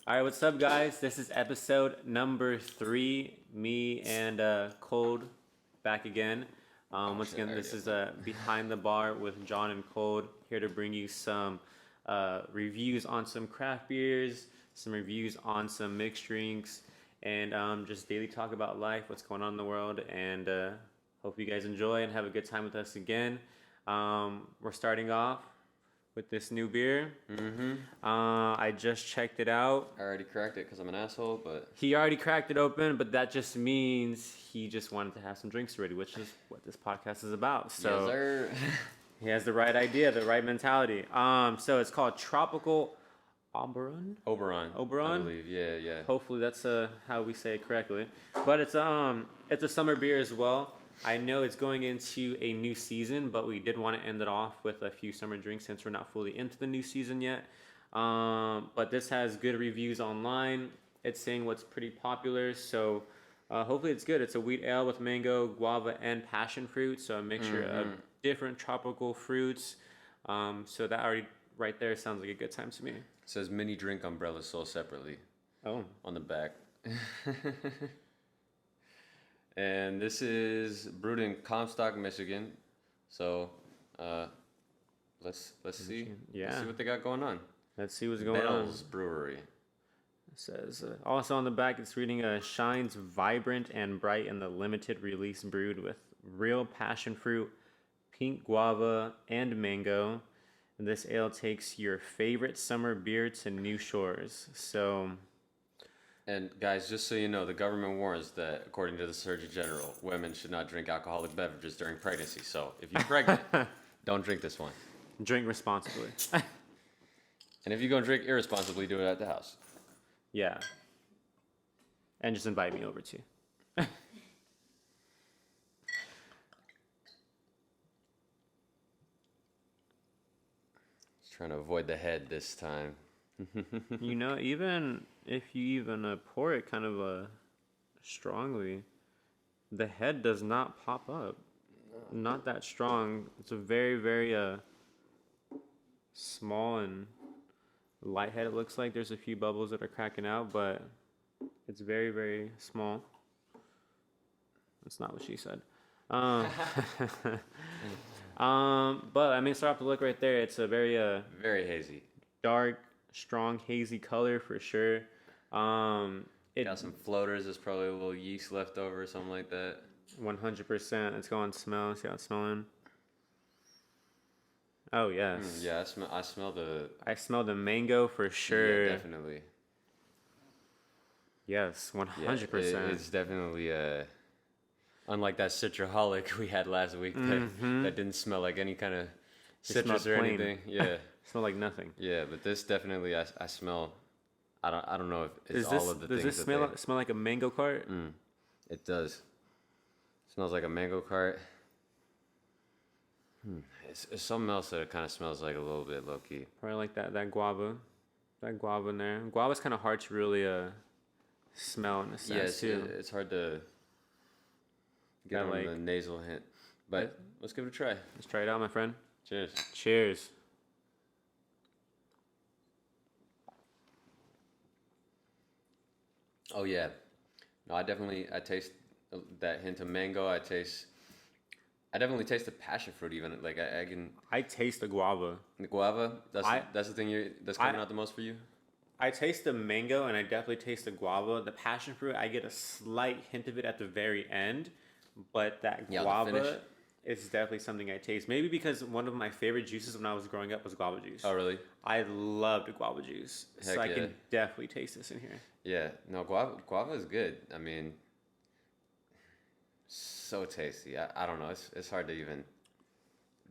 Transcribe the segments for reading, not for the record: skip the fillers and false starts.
All right, what's up, guys? This is episode number 3. Me and Cold back again. Once again, this is Behind the Bar with John and Cold, here to bring you some reviews on some craft beers, some reviews on some mixed drinks, and just daily talk about life, what's going on in the world, and hope you guys enjoy and have a good time with us again. We're starting off with this new beer. I just checked it out. I already cracked it because I'm an asshole, but He already cracked it open, but that just means he just wanted to have some drinks ready, which is what this podcast is about. So yes, sir. he has the right idea, the right mentality. So it's called Tropical Oberon. Oberon. I believe. Yeah. Hopefully that's how we say it correctly. But it's a summer beer as well. I know it's going into a new season, but we did want to end it off with a few summer drinks since we're not fully into the new season yet. But this has good reviews online. It's saying what's pretty popular, so hopefully it's good. It's a wheat ale with mango, guava, and passion fruit, so a mixture of different tropical fruits. So that already right there sounds like a good time to me. It says mini drink umbrella sold separately Oh, on the back. And this is brewed in Comstock, Michigan. So let's see. Yeah. Let's see what they got going on. let's see what's going Bell's on. Brewery. It says also on the back it's reading shines vibrant and bright in the limited release brewed with real passion fruit, pink guava, and mango. And this ale takes your favorite summer beer to new shores. So And guys, just so you know, the government warns that, according to the Surgeon General, women should not drink alcoholic beverages during pregnancy. So if you're pregnant, don't drink this one. drink responsibly. And if you're gonna drink irresponsibly, do it at the house. Yeah. And just invite me over too. Just trying to avoid the head this time. You know, even if you even pour it kind of strongly, the head does not pop up. Not that strong. It's a very, very small and light head. It looks like there's a few bubbles that are cracking out, but it's very, very small. That's not what she said. But I mean, start off the look right there. It's a very Very hazy. dark, strong, hazy color for sure. It Got some floaters. There's probably a little yeast left over or something like that. 100%. Let's go on smell. See how it's smelling. Oh yes. Yeah, I smell the. I smell the mango for sure. Yeah, definitely. Yes, Yeah, 100%. it's definitely unlike that citraholic we had last week that didn't smell like any kind of citrus smelled or plain. anything. Yeah, Smell like nothing. yeah, but this definitely I smell. I don't know if it's Does all of the this things that smell like a mango cart? it does. Smells like a mango cart. It's something else that it kind of smells like a little bit low key. Probably like that guava. That guava in there. Guava's kind of hard to really smell in a sense too. It's hard to get Got on like- the nasal hint, but let's give it a try. Let's try it out, my friend. Cheers. Cheers. Oh yeah, no, I taste that hint of mango. I definitely taste the passion fruit even. Like I can I taste the guava. the guava. That's the thing that's coming I- out the most for you. I taste the mango and I definitely taste the guava. The passion fruit, I get a slight hint of it at the very end, but that Yeah, the guava finish. is definitely something I taste. Maybe because one of my favorite juices when I was growing up was guava juice. Oh really? I loved guava juice, so Heck I yeah. can definitely taste this in here. Yeah. No, guava is good. I mean, so tasty. I don't know. It's hard to even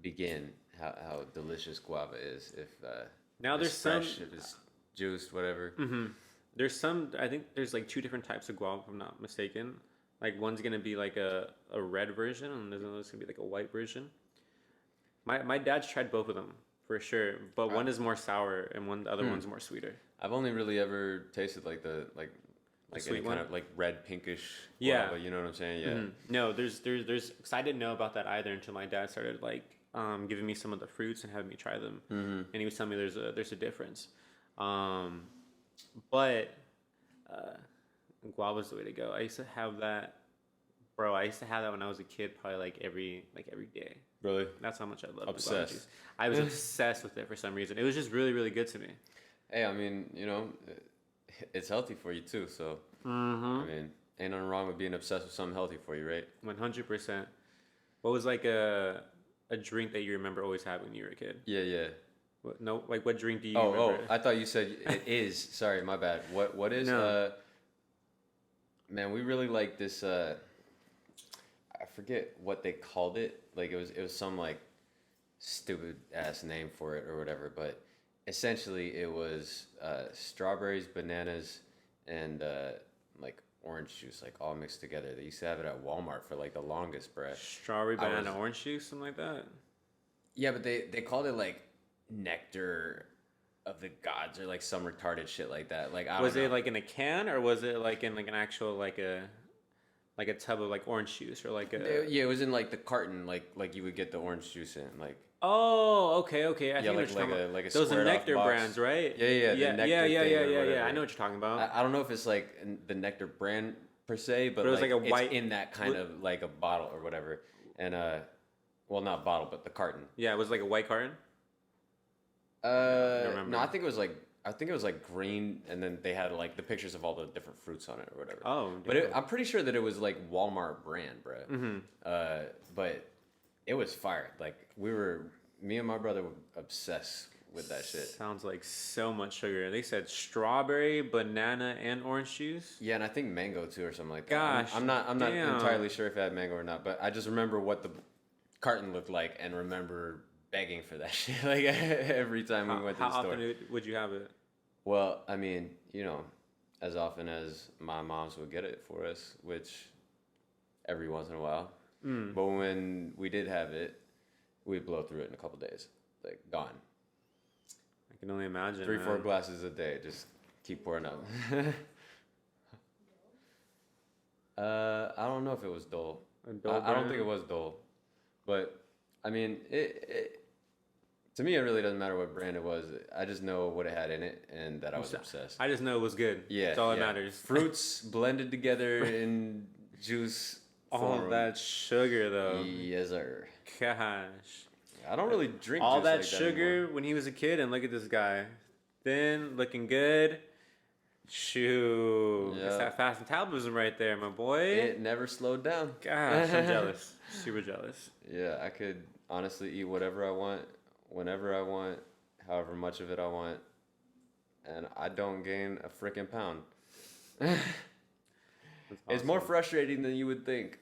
begin how delicious guava is if Now if there's it's some. fresh, if it's juiced, whatever. There's some. I think there's like 2 different types of guava, if I'm not mistaken. Like one's gonna be like a red version, and there's another's gonna be like a white version. My dad's tried both of them for sure, but one is more sour and the other one's more sweeter. I've only really ever tasted like like sweet any one? kind of like red pinkish Yeah. guava, you know what I'm saying? Yeah. No, there's because I didn't know about that either until my dad started like giving me some of the fruits and having me try them, and he was telling me there's a difference. But guava's the way to go. I used to have that, bro. I used to have that when I was a kid, probably like every day. Really? That's how much I love guava Obsessed. juice. I was obsessed with it for some reason. It was just really, really good to me. Hey, I mean, it's healthy for you too. So, Mm-hmm. I mean, ain't nothing wrong with being obsessed with something healthy for you, right? 100%. What was like a drink that you remember always having when you were a kid? Yeah, yeah. What, no, like what drink do you Oh, remember? I thought you said it is. Sorry, my bad. What is? No. Man, we really like this. I forget what they called it. Like it was some like stupid ass name for it or whatever. But essentially, it was strawberries, bananas, and like orange juice, like all mixed together. They used to have it at Walmart for like the longest, bruh. Strawberry, I banana, was- orange juice, something like that. Yeah, but they called it like nectar of the gods or like some retarded shit like that. Like I Was don't it know. like in a can or was it like in like an actual like a tub of like orange juice or like a? Yeah, it was in like the carton, like you would get the orange juice in, like Oh, okay, okay. I think I know like what you're talking about. like a Those are squared off nectar box. brands, right? Yeah, yeah, the yeah, nectar yeah, thing or yeah. I whatever. know what you're talking about. I don't know if it's like the nectar brand per se, but But it was like, like a white- it's in that kind of like a bottle or whatever, and well, not bottle, but the carton. Yeah, it was like a white carton. remember. No, I think it was like green, and then they had like the pictures of all the different fruits on it or whatever. Oh, But damn. I'm pretty sure that it was like Walmart brand, bro. Mm-hmm. But it was fire. Like me and my brother were obsessed with that shit. Sounds like so much sugar. They said strawberry, banana, and orange juice. Yeah, and I think mango too or something like that. I'm- Gosh, I'm not damn. entirely sure if it had mango or not, but I just remember what the carton looked like and remember begging for that shit like every time we went to How the store. often would you have it? Well, I mean, as often as my moms would get it for us, which every once in a while. Mm. But when we did have it, we'd blow through it in a couple days. Like, gone. I can only imagine. 3-4 man. glasses a day. Just keep pouring up. I don't know if it was Dole. A Dole I don't brand? think it was Dole. But, I mean, to me, it really doesn't matter what brand it was. I just know what it had in it and that I was obsessed. I just know it was good. Yeah, That's all that yeah. matters. Fruits blended together in juice. All form. that sugar though. Yes, sir. Gosh. I don't really drink All juice that like sugar anymore. when he was a kid, and look at this guy. Thin, looking good. Shoo. It's Yeah. that fast metabolism right there, my boy. It never slowed down. Gosh, I'm jealous. Super jealous. Yeah, I could honestly eat whatever I want, whenever I want, however much of it I want, and I don't gain a freaking pound. That's It's more awesome. frustrating than you would think.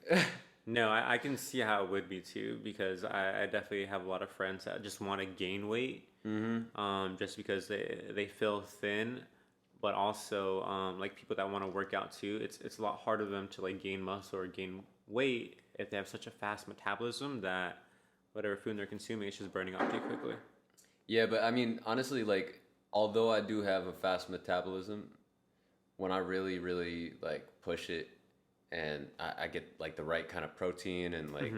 No, I can see how it would be too, because I definitely have a lot of friends that just want to gain weight, just because they feel thin, but also like people that want to work out too. It's a lot harder for them to like gain muscle or gain weight if they have such a fast metabolism that whatever food they're consuming is just burning off too quickly. Yeah, but I mean, honestly, like, although I do have a fast metabolism, when I really, really like push it, and I get like the right kind of protein and like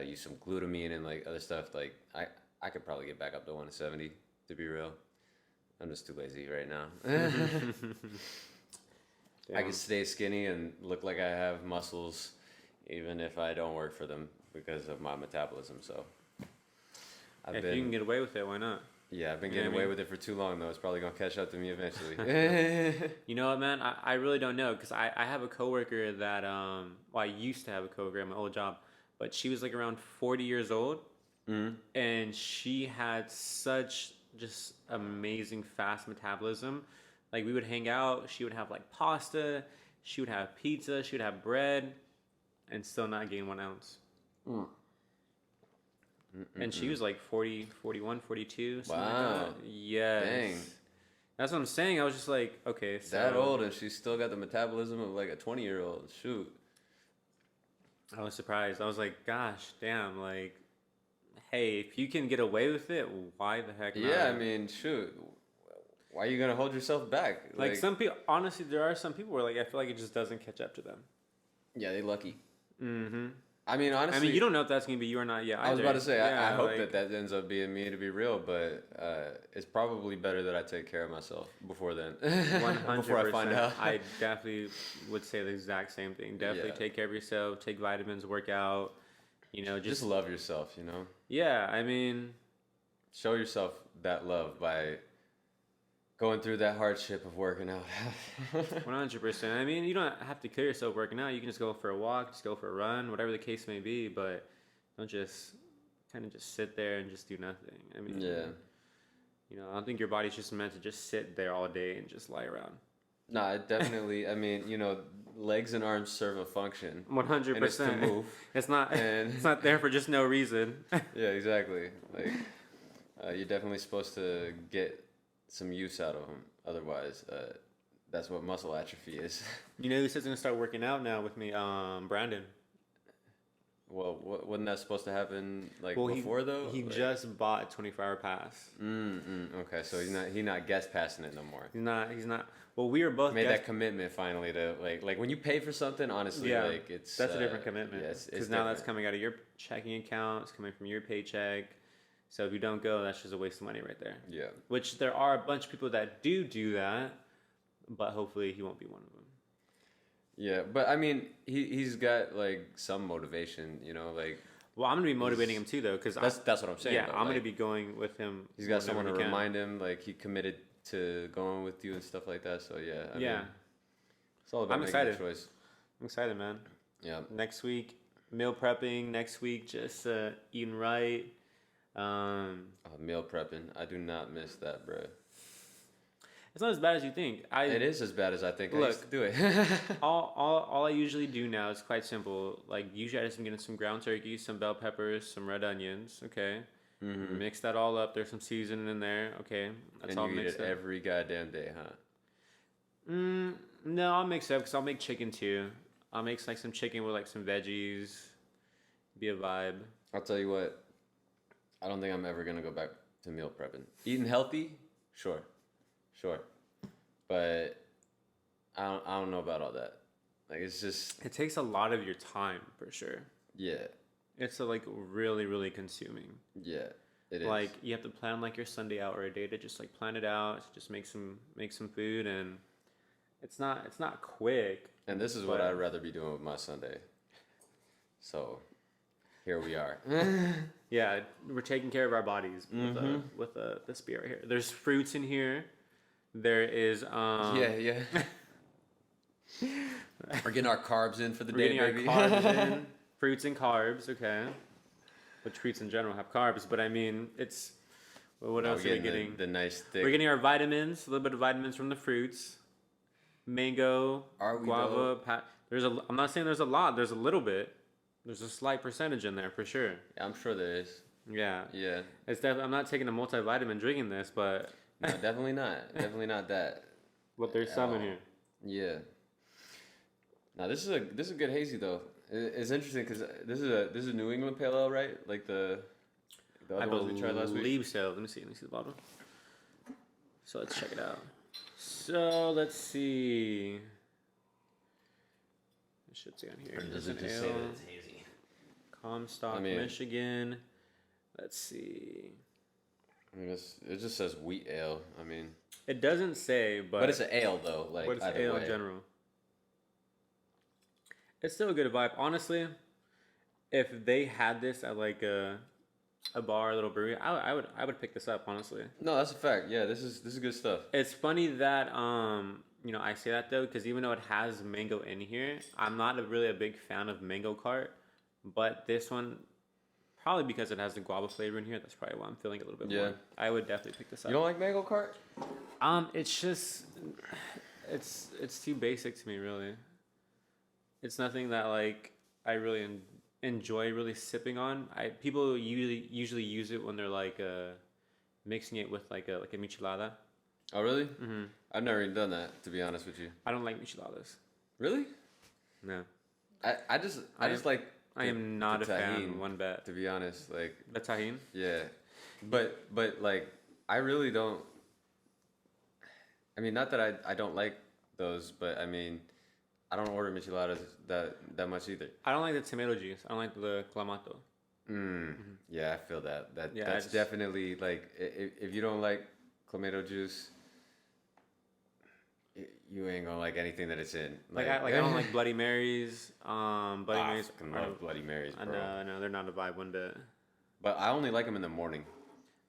use some glutamine and like other stuff, like I could probably get back up to 170. To be real, I'm just too lazy right now. I can stay skinny and look like I have muscles, even if I don't work for them because of my metabolism. So If you can get away with it, why not? Yeah, I've been You know getting what I away mean? with it for too long, though. It's probably going to catch up to me eventually. You know what, man? I really don't know, because I have a coworker that well, I used to have a coworker at my old job, but she was like around 40 years old, and she had such just amazing fast metabolism. Like we would hang out, she would have like pasta, she would have pizza, she would have bread, and still not gain 1 ounce. And she was like 40, 41, 42. Something like Wow. that. Yes. Dang. That's what I'm saying. I was just like, okay, so That old, and she's still got the metabolism of like a 20-year-old. Shoot. I was surprised. I was like, gosh, damn, like, hey, if you can get away with it, why the heck not? Yeah, I mean, shoot. Why are you going to hold yourself back? like some people, honestly, there are some people where like I feel like it just doesn't catch up to them. Yeah, they lucky. Mm-hmm. I mean, honestly, I mean, you don't know if that's gonna be you or not yet. I was either. about to say, I Yeah, hope like, that ends up being me to be real, but it's probably better that I take care of myself before then, 100%. before I find out. I definitely would say the exact same thing. Definitely Yeah. take care of yourself. Take vitamins. Work out. You know, Just love yourself, you know? yeah. I mean, Show yourself that love by going through that hardship of working out. 100%. I mean, you don't have to kill yourself working out. You can just go for a walk, just go for a run, whatever the case may be. But don't just kind of just sit there and just do nothing. I mean, Yeah. you know, I don't think your body's just meant to just sit there all day and just lie around. No, it definitely, I mean, you know, legs and arms serve a function. 100%. And it's to move. It's not. And It's not there for just no reason. yeah, exactly. Like, you're definitely supposed to get some use out of them. Otherwise, that's what muscle atrophy is. You know who says he's gonna start working out now with me? Brandon. Well, wasn't that supposed to happen like Well, before though? He Like, just bought a 24-hour pass. okay, so he's not guest passing it no more. He's not. Well, we were both Made that commitment finally to like when you pay for something, honestly, Yeah, like it's that's a different commitment. Yeah, Because now that's coming out of your checking account. It's coming from your paycheck. So if you don't go, that's just a waste of money right there. Yeah. Which there are a bunch of people that do that, but hopefully he won't be one of them. Yeah, but I mean, he's got like some motivation, you know, like. Well, I'm gonna be motivating him too, though, because That's what I'm saying. yeah, though. I'm gonna like, be going with him. He's got someone to whenever he can. remind him, like he committed to going with you and stuff like that. So yeah. I Yeah. mean, it's all about I'm making a excited. choice. I'm excited, man. Yeah. Next week, meal prepping. Next week, just eating right. Oh, meal prepping. I do not miss that, bro. It's not as bad as you think. It is as bad as I think. I Look. used to do it. All I usually do now is quite simple. Like usually I just am getting some ground turkey, some bell peppers, some red onions. Okay, mix that all up. There's some seasoning in there. Okay, that's and all you eat mixed it up. every goddamn day, huh? No, I'll mix it up because I'll make chicken too. I'll make like some chicken with like some veggies. Be a vibe. I'll tell you what. I don't think I'm ever gonna go back to meal prepping. Eating healthy, sure, but I don't know about all that. Like it's just It takes a lot of your time for sure. yeah, It's like really consuming. yeah. It is Like you have to plan like your Sunday out or a day to just like plan it out. Just make some food, and it's not quick. And this is what but- I'd rather be doing with my Sunday. So, here we are. Yeah, we're taking care of our bodies with the spirit here. There's fruits in here. There is yeah. We're getting our carbs in for the we're day, getting baby. our carbs in, fruits and carbs. Okay, which fruits in general have carbs, but I mean it's what We're else are we getting? the nice thick. We're getting our vitamins, a little bit of vitamins from the fruits. Mango, Are we guava. I'm not saying there's a lot. There's a little bit. There's a slight percentage in there for sure. Yeah, I'm sure there is. Yeah. Yeah. It's I'm not taking a multivitamin drinking this, but No, definitely not. Definitely not that. there's some in all. here. Yeah. Now this is a good hazy though. It's interesting because this is a New England Pale Ale, right? Like the I other ones we tried last week. believe so. Let me see the bottle. So let's check it out. So let's see. It should say on here. Does There's it an just say that ale. it's hazy? Comstock, I mean- Michigan. Let's see. I mean, it just says wheat ale. I mean, It doesn't say, but it's an ale though. Like but it's either ale way. in general. It's still a good vibe. Honestly, if they had this at like a bar, a little brewery, I would pick this up. Honestly, No, that's a fact. Yeah, this is good stuff. it's funny that I say that though, because even though it has mango in here, I'm not really a big fan of mango cart, but this one. Probably because it has the guava flavor in here. That's probably why I'm feeling it a little bit Yeah. more. I would definitely pick this up. You don't like mango cart? It's just, it's too basic to me, really. It's nothing that like I really enjoy really sipping on. People usually use it when they're like mixing it with like a michelada. Oh really? Mm-hmm. I've never even done that, to be honest with you. I don't like micheladas. Really? No, I just like. I am not a the fan. tahini, One bit. To be honest, like The tahini. yeah, but like I really don't. I mean, not that I don't like those, but I mean, I don't order micheladas that much either. I don't like the tomato juice. I don't like the clamato. Yeah, I feel that. Yeah, That's definitely like if you don't like tomato juice, you ain't gonna like anything that it's in. I don't like Bloody Marys. Bloody Marys. I fucking love Bloody Marys, bro. I know they're not a vibe one bit. But I only like them in the morning.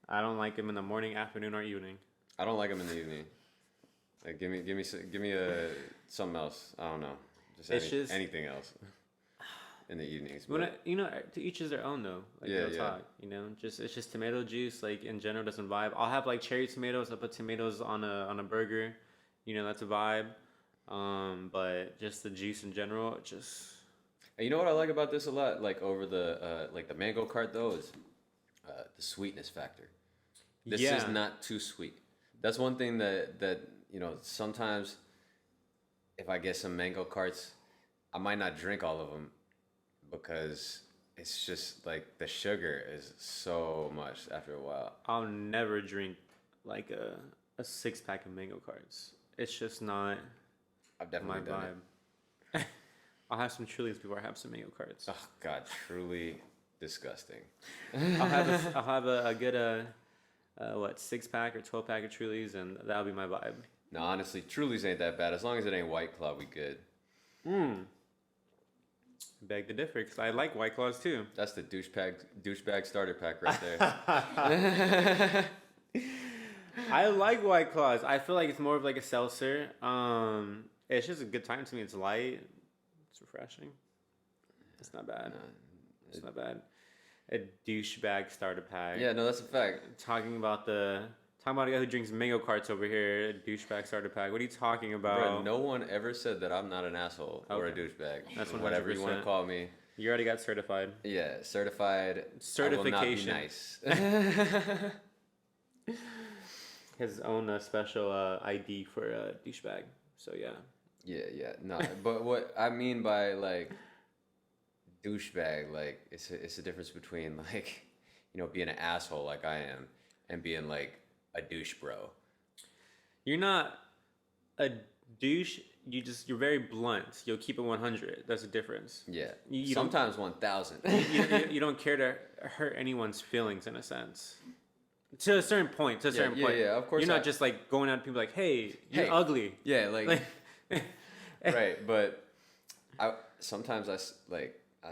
I don't like them in the morning, afternoon, or evening. I don't like them in the evening. Like give me a something else. I don't know. Just anything else in the evenings. To each is their own though. Like real talk. It's just tomato juice. Like in general, doesn't vibe. I'll have like cherry tomatoes. I'll put tomatoes on a burger. That's a vibe. But just the juice in general, it just. And you know what I like about this a lot? Like over the like the mango cart though is the sweetness factor. This is not too sweet. That's one thing that sometimes if I get some mango carts, I might not drink all of them because it's just like the sugar is so much after a while. I'll never drink like a 6-pack of mango carts. It's just not I've definitely my done vibe. I'll have some Trulies before I have some mango carts. Oh God, truly disgusting. I'll have a good 6-pack or 12-pack of Trulies, and that'll be my vibe. No, honestly, Trulies ain't that bad. As long as it ain't White Claw, we good. Beg to differ, because I like White Claws too. That's the douchebag starter pack right there. I like White Claws. I feel like it's more of like a seltzer. It's just a good time to me. It's light. It's refreshing. It's not bad. It's not bad. A douchebag starter pack. Yeah, no, that's a fact. Talking about a guy who drinks mango carts over here. A douchebag starter pack. What are you talking about? Bro, no one ever said that I'm not an asshole or a douchebag. That's 100%. Whatever you want to call me. You already got certified. Yeah, certified. Certification. I will not be nice. His own special ID for a douchebag. So yeah. Yeah. No, but what I mean by like douchebag, like it's a difference between like being an asshole like I am and being like a douche bro. You're not a douche. You're very blunt. You'll keep it 100. That's the difference. Yeah. Sometimes 1,000. You don't care to hurt anyone's feelings in a sense. To a certain point. Yeah, of course. You're not just like going out to people like, hey, you're ugly. Yeah, like right, but sometimes I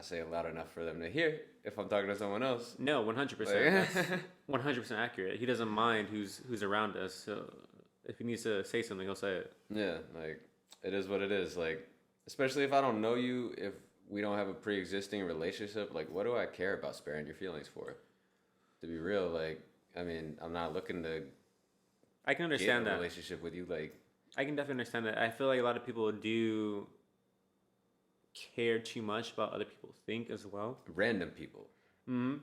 say it loud enough for them to hear if I'm talking to someone else. No, 100%. That's 100% accurate. He doesn't mind who's around us. So if he needs to say something, he'll say it. Yeah, like it is what it is. Like especially if I don't know you, if we don't have a pre-existing relationship, like what do I care about sparing your feelings for? To be real, like I mean, I'm not looking to. I can understand get that a relationship with you, like. I can definitely understand that. I feel like a lot of people do care too much about other people think as well. Random people. Mm-hmm.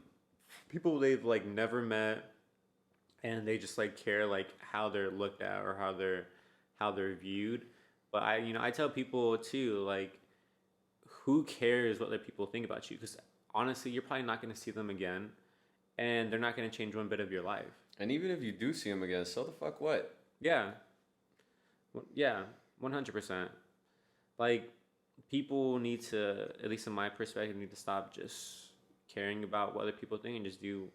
People they've like never met, and they just like care like how they're looked at or how they're viewed. But I tell people too, like, who cares what other people think about you? Because honestly, you're probably not going to see them again, and they're not going to change one bit of your life. And even if you do see them again, so the fuck what? Yeah. Yeah, 100%. Like, people need to, at least in my perspective, need to stop just caring about what other people think and just do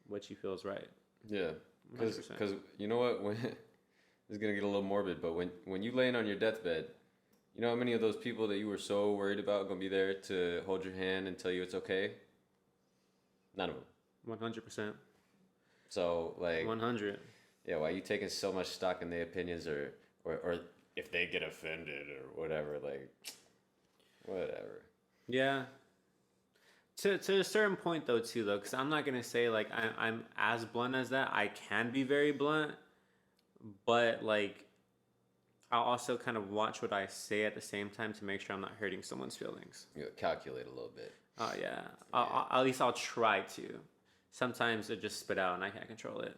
what you feel is right. Yeah, because you know what? This is gonna get a little morbid, but when you laying on your deathbed, you know how many of those people that you were so worried about gonna be there to hold your hand and tell you it's okay? None of them. 100%. So like 100. Yeah, why are you taking so much stock in their opinions or if they get offended or whatever, like whatever. Yeah. To a certain point though, because I'm not gonna say like I'm as blunt as that. I can be very blunt, but like I'll also kind of watch what I say at the same time to make sure I'm not hurting someone's feelings. You calculate a little bit. Oh yeah. At least I'll try to. Sometimes it just spit out and I can't control it.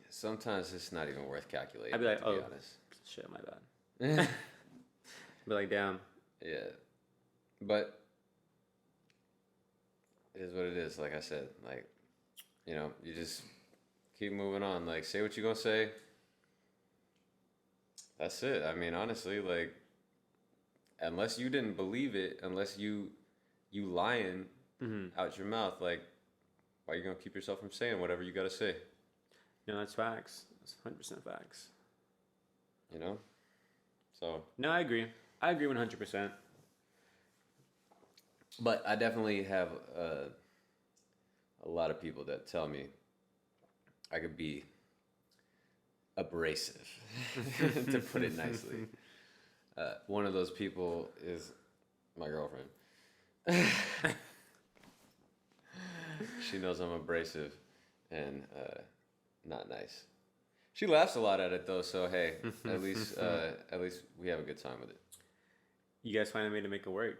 Sometimes it's not even worth calculating. I'd be like, to be honest. Shit, my bad. Be like, damn. Yeah, but it is what it is. Like I said, like you just keep moving on. Like say what you're gonna say. That's it. I mean, honestly, like unless you didn't believe it, unless you lying out your mouth, like, why are you gonna keep yourself from saying whatever you gotta say? No, that's facts. That's 100% facts. You know? So. No, I agree. I agree 100%. But I definitely have a lot of people that tell me I could be abrasive, to put it nicely. One of those people is my girlfriend. She knows I'm abrasive and not nice. She laughs a lot at it though, so hey, at least we have a good time with it. You guys find a way to make it work.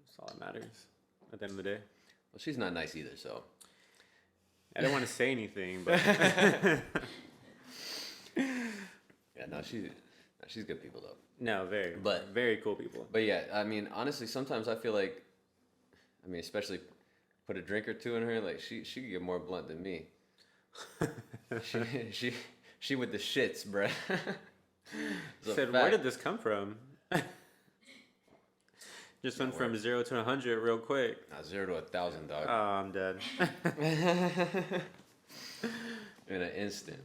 That's all that matters at the end of the day. Well, she's not nice either, so. I don't want to say anything, but Yeah, no, she's good people though. no, very cool people. But yeah, I mean, honestly, sometimes I feel like, I mean, especially put a drink or two in her, like she could get more blunt than me. she with the shits, bruh. Said, where did this come from? Just went from 0 to 100 real quick. 0 to 1,000, dog. Oh, I'm dead. In an instant.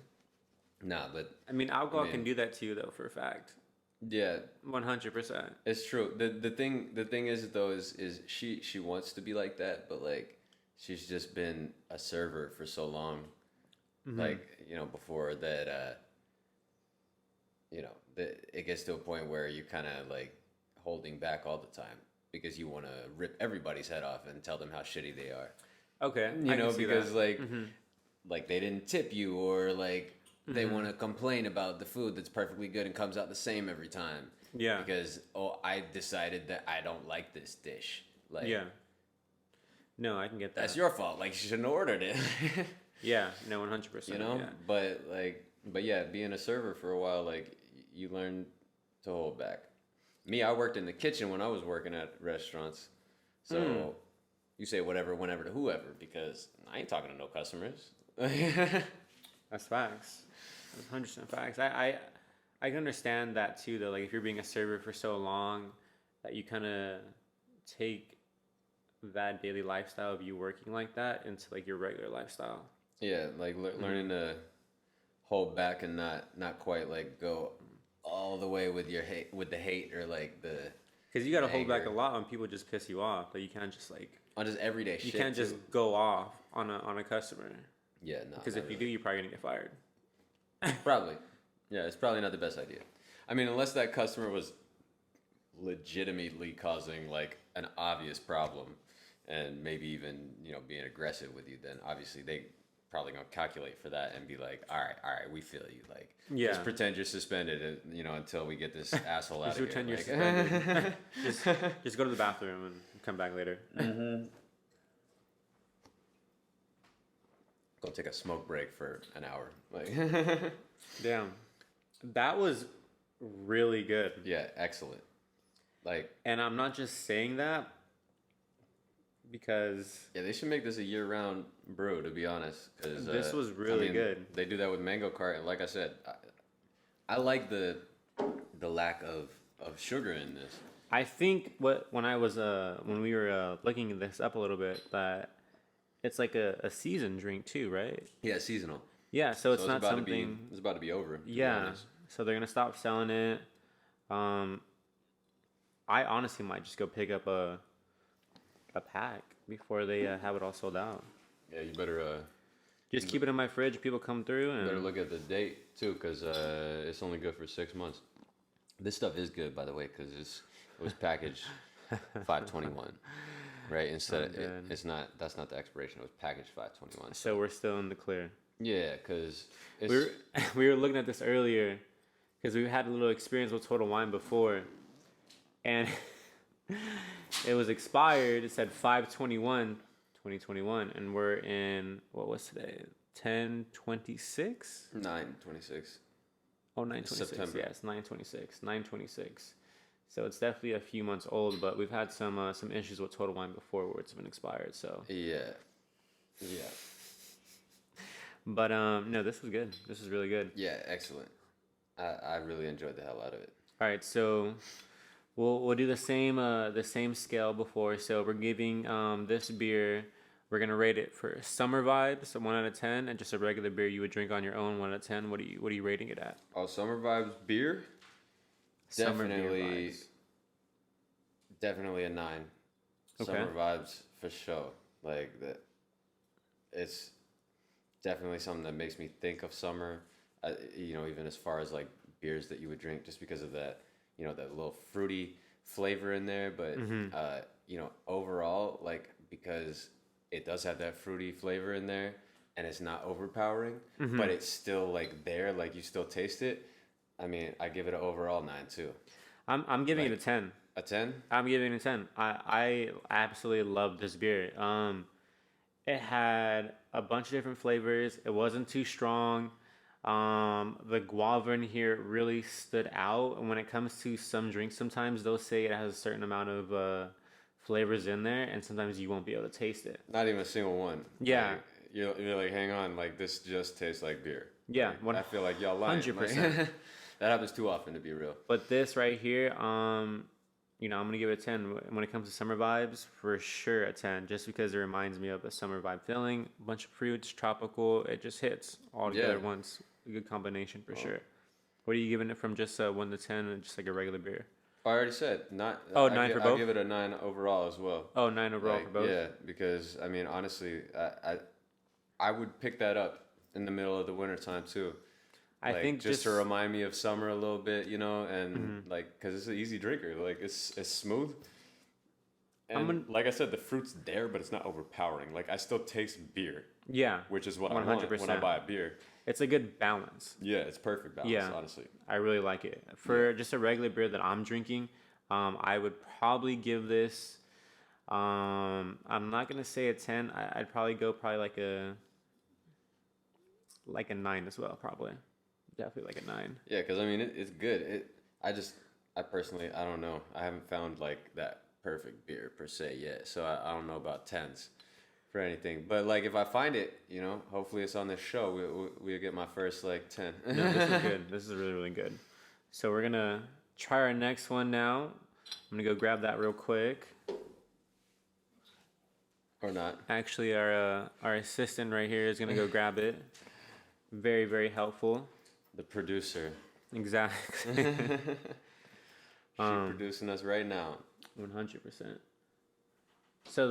Nah, but I mean, alcohol can do that to you, though, for a fact. Yeah, 100%. it's true. The thing is though is she wants to be like that, but like she's just been a server for so long, like before that that it gets to a point where you kind of like holding back all the time because you want to rip everybody's head off and tell them how shitty they are. Okay, because like like they didn't tip you or like. They want to complain about the food that's perfectly good and comes out the same every time. Yeah. Because, I decided that I don't like this dish. Like, yeah. No, I can get that. That's your fault. Like, you shouldn't have ordered it. Yeah. No, 100%. You know? Yeah. But yeah, being a server for a while, like, you learn to hold back. Me, I worked in the kitchen when I was working at restaurants. So, you say whatever, whenever to whoever, because I ain't talking to no customers. That's facts. That's 100% facts. I can understand that too, though. Like if you're being a server for so long, that you kind of take that daily lifestyle of you working like that into like your regular lifestyle. Yeah, like learning to hold back and not quite like go all the way with your hate with the hate or like the. Because you got to hold back a lot when people just piss you off. Like you can't just like on just everyday shit. You can't just go off on a customer. Yeah, no. Because if you do, you're probably gonna get fired. Probably. Yeah, it's probably not the best idea. I mean, unless that customer was legitimately causing like an obvious problem and maybe even, being aggressive with you, then obviously they probably gonna calculate for that and be like, all right, we feel you. Like, just pretend you're suspended, until we get this asshole out of here. Just pretend you're suspended. just go to the bathroom and come back later. Go take a smoke break for an hour. Like, damn, that was really good. Yeah, excellent. Like, and I'm not just saying that because they should make this a year-round brew. To be honest, because this was really good. They do that with mango cart, and like I said, I like the lack of sugar in this. I think when we were looking this up a little bit that. It's like a season drink too, right? Yeah, seasonal. Yeah, so it's not something. It's about to be over. Yeah, so they're gonna stop selling it. I honestly might just go pick up a pack before they have it all sold out. Yeah, you better. Just keep it in my fridge. People come through and. Better look at the date too, because it's only good for 6 months. This stuff is good, by the way, because it was packaged 5/21. Right, instead it's not. That's not the expiration. It was packaged 5/21. So we're still in the clear. Yeah, because we were looking at this earlier, because we had a little experience with Total Wine before, and it was expired. It said 5/21/2021, and we're in what was today? 10/26. 9/26. Oh, 9/26. September. Yes, 9/26. 9/26. So it's definitely a few months old, but we've had some issues with Total Wine before where it's been expired. So yeah. But no, this was good. This is really good. Yeah, excellent. I really enjoyed the hell out of it. All right, so We'll do the same scale before. So we're giving this beer. We're gonna rate it for summer vibes, so 1 out of 10, and just a regular beer you would drink on your own, 1 out of 10. What are you rating it at? Oh, summer vibes beer. Summer beer Definitely, vibes. definitely a 9. Okay. Summer vibes for sure. Like that, it's definitely something that makes me think of summer. Even as far as like beers that you would drink, just because of that, that little fruity flavor in there. But overall, like because it does have that fruity flavor in there, and it's not overpowering, but it's still like there, like you still taste it. I mean, I give it an overall 9 too. I'm giving it a 10. A 10? I'm giving it a 10. I absolutely love this beer. It had a bunch of different flavors. It wasn't too strong. The guava in here really stood out. And when it comes to some drinks, sometimes they'll say it has a certain amount of flavors in there, and sometimes you won't be able to taste it. Not even a single one. Yeah. Like, you're like, hang on, like this just tastes like beer. Yeah, Like, I feel like y'all lying. 100%. Like, that happens too often, to be real. But this right here, I'm gonna give it a 10. When it comes to summer vibes, for sure a 10, just because it reminds me of a summer vibe feeling. A bunch of fruits, tropical. It just hits all together at once. A good combination for sure. What are you giving it from just 1 to 10, and just like a regular beer? I already said not. Oh, I 9 for both? I give it a 9 overall as well. Oh, 9 overall for both? Yeah, because I mean, honestly, I would pick that up in the middle of the winter time too. I think just to remind me of summer a little bit, and like because it's an easy drinker, like it's smooth. And like I said, the fruit's there, but it's not overpowering. Like I still taste beer. Yeah, which is what 100%. I want when I buy a beer. It's a good balance. Yeah, it's perfect balance, honestly. I really like it. For just a regular beer that I'm drinking, I would probably give this, I'm not going to say a 10. I'd probably go like a 9 as well, probably. Definitely like a 9. Yeah, because I mean, it's good. I personally, I don't know. I haven't found like that perfect beer per se yet. So I don't know about 10s. For anything, but like if I find it, hopefully it's on this show. We'll get my first like 10. No, this is good. This is really, really good. So we're gonna try our next one now. I'm gonna go grab that real quick. Or not. Actually, our assistant right here is gonna go grab it. Very, very helpful. The producer. Exactly. She's producing us right now. 100%. So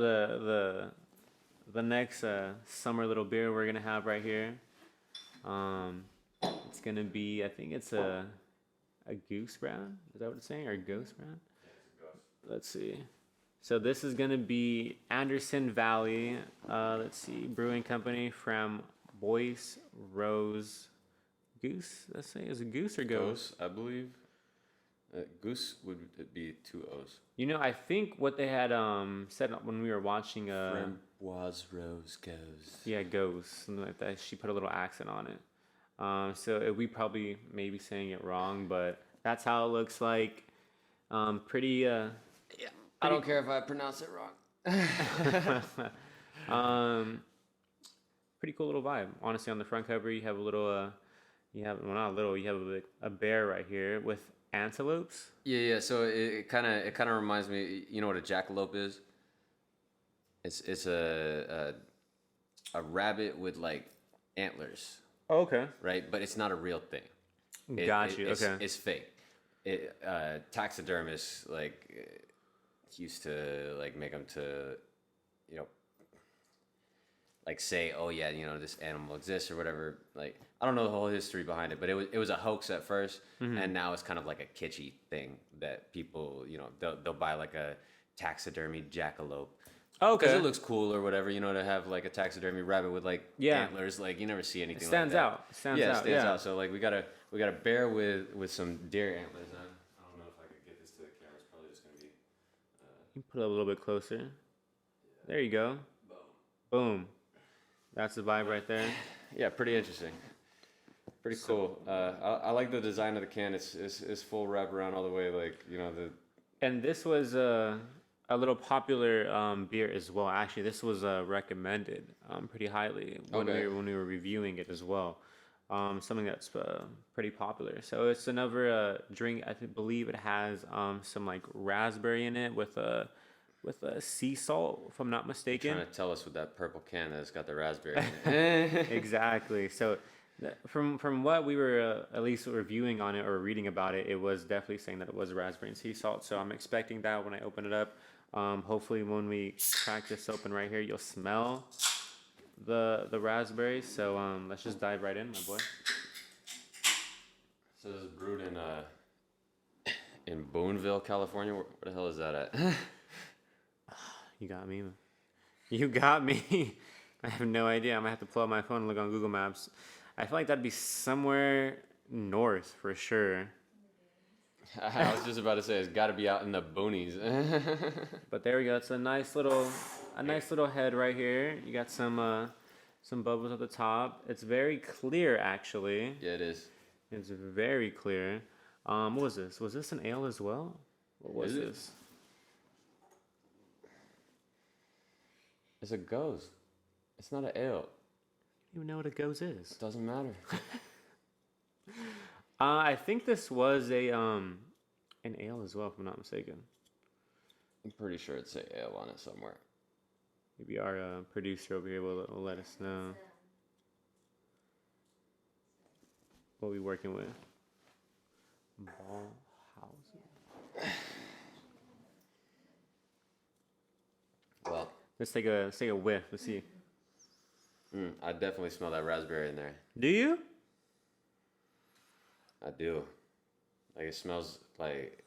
the next summer little beer we're gonna have right here, it's gonna be, I think it's a goose brown. Is that what it's saying, or ghost brown? Let's see. So this is gonna be Anderson Valley. Let's see, brewing company from Boyce Rose. Goose. Let's say, is it goose or ghost? I believe. Goose would be 2 O's. I think what they had said when we were watching Framboise Rose goes. Yeah, goes, something like that. She put a little accent on it. So we probably may be saying it wrong, but that's how it looks like. Pretty. Yeah. I don't care if I pronounce it wrong. Pretty cool little vibe. Honestly, on the front cover, you have a little. You have a bear right here with antelopes. Yeah. So it kind of reminds me. You know what a jackalope is? It's a rabbit with like antlers. Oh, okay. Right, but it's not a real thing. Got you. Okay. It's fake. Taxidermists like used to like make them to, like say, oh yeah, this animal exists or whatever. Like I don't know the whole history behind it, but it was a hoax at first, and now it's kind of like a kitschy thing that people, they'll buy like a taxidermy jackalope. Oh, okay. Because it looks cool or whatever, to have like a taxidermy rabbit with like antlers. Like you never see anything. It stands like that. out. Stands out. So like we got a bear with some deer antlers on. I don't know if I could get this to the camera. It's probably just gonna be. You put it a little bit closer. There you go. Boom. That's the vibe right there. Yeah, pretty interesting. Pretty cool. I like the design of the can. It's full wrap around all the way. Like the. And this was a little popular beer as well. Actually, this was recommended pretty highly when we were reviewing it as well. something that's pretty popular. So it's another drink. Believe it has some like raspberry in it with a sea salt, if I'm not mistaken. Trying to tell us with that purple can that's got the raspberry in it. Exactly. So from what we were at least reviewing on it or reading about it, it was definitely saying that it was raspberry and sea salt. So I'm expecting that when I open it up. Hopefully when we crack this open right here, you'll smell the raspberries. So let's just dive right in, my boy. So this is brewed in Booneville, California. Where the hell is that at? You got me. You got me. I have no idea. I'm gonna have to pull up my phone and look on Google Maps. I feel like that'd be somewhere north for sure. I was just about to say it's got to be out in the boonies. But there we go. It's a nice little head right here. You got some bubbles at the top. It's very clear, actually. Yeah, it is. It's very clear. What was this? Was this an ale as well? What was this? It's a ghost. It's not an ale. I don't even know what a gose is. It doesn't matter. I think this was an ale as well, if I'm not mistaken. I'm pretty sure it's a ale on it somewhere. Maybe our producer over here will let us know what we working with. Ballhausen. Well, Let's take a whiff. Let's see. I definitely smell that raspberry in there. Do you? I do. Like it smells like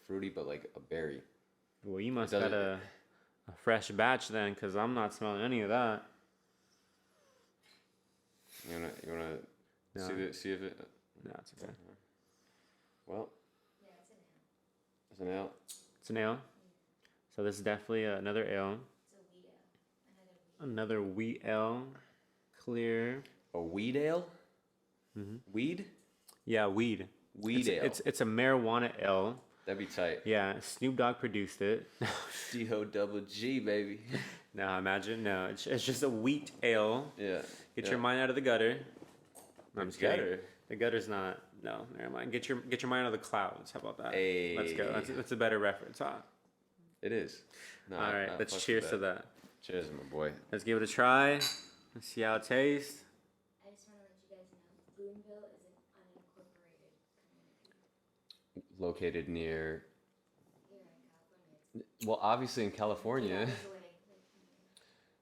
fruity, but like a berry. Well, you must have a fresh batch then, because I'm not smelling any of that. You wanna No. see if it? No, it's okay. Well, it's an ale. It's an ale. So this is definitely another ale. Another wheat ale. Clear. A weed ale? Mm-hmm. Weed? Yeah, weed. Ale. It's a marijuana ale. That'd be tight. Yeah, Snoop Dogg produced it. D-O-double-G, baby. No, imagine. No, it's just a wheat ale. Yeah. Get your mind out of the gutter. No, I'm just kidding. Gutter? The gutter's not. No, never mind. Get your mind out of the clouds. How about that? Hey. Let's go. That's a better reference, huh? It is. No, All right, let's cheers to that. Cheers, my boy. Let's give it a try. Let's see how it tastes. I just want to let you guys know, Boonville is an unincorporated community Located near, here in California. well, obviously in California. Away.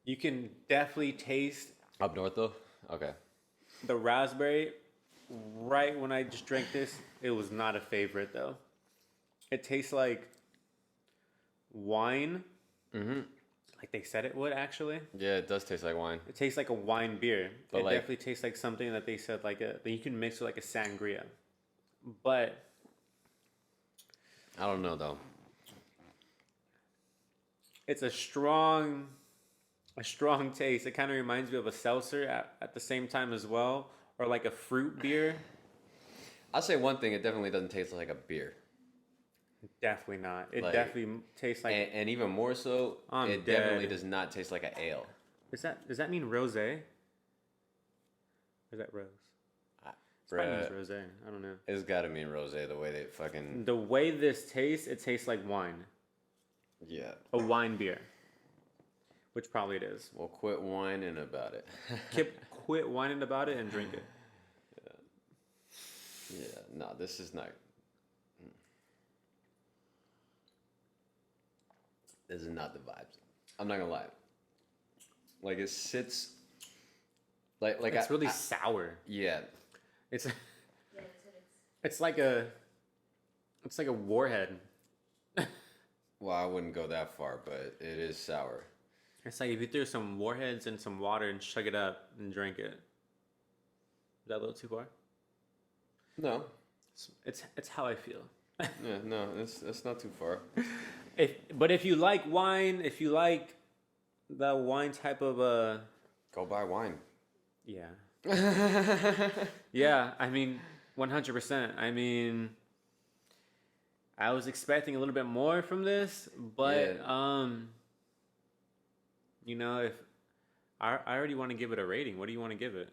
You can definitely taste Up north, though? Okay. the raspberry. Right when I just drank this, it was not a favorite though. It tastes like wine. Mm-hmm. Like they said it would actually. Yeah, it does taste like wine. It tastes like a wine beer. But it like- definitely tastes like something that they said like that you can mix with like a sangria. But I don't know, though. it's a strong taste. It kind of reminds me of a seltzer at the same time as well, or like a fruit beer. I'll say one thing, it definitely doesn't taste like a beer. Definitely not. It Like- definitely tastes like. And even more so, I'm it dead. definitely does not taste like an ale. Does that mean rosé? Or is that rose? It probably means Bruh, rosé. I don't know. it's gotta mean rosé the way they fucking... The way this tastes, it tastes like wine. Yeah. A wine beer. Which probably it is. Well, quit whining about it. Quit whining about it and drink it. Yeah, no, this is not... This is not the vibes. I'm not gonna lie. Like, it sits... Like It's really sour. Yeah. It's Yeah, that's what it's like a warhead. Well, I wouldn't go that far, but it is sour. It's like if you threw some warheads in some water and chug it up and drink it. Is that a little too far? No. It's how I feel. Yeah, no, it's not too far. But if you like wine, if you like the wine type of Go buy wine. yeah. Yeah, I mean 100%. I mean I was expecting a little bit more from this, but Yeah. you know, if I already want to give it a rating. What do you want to give it?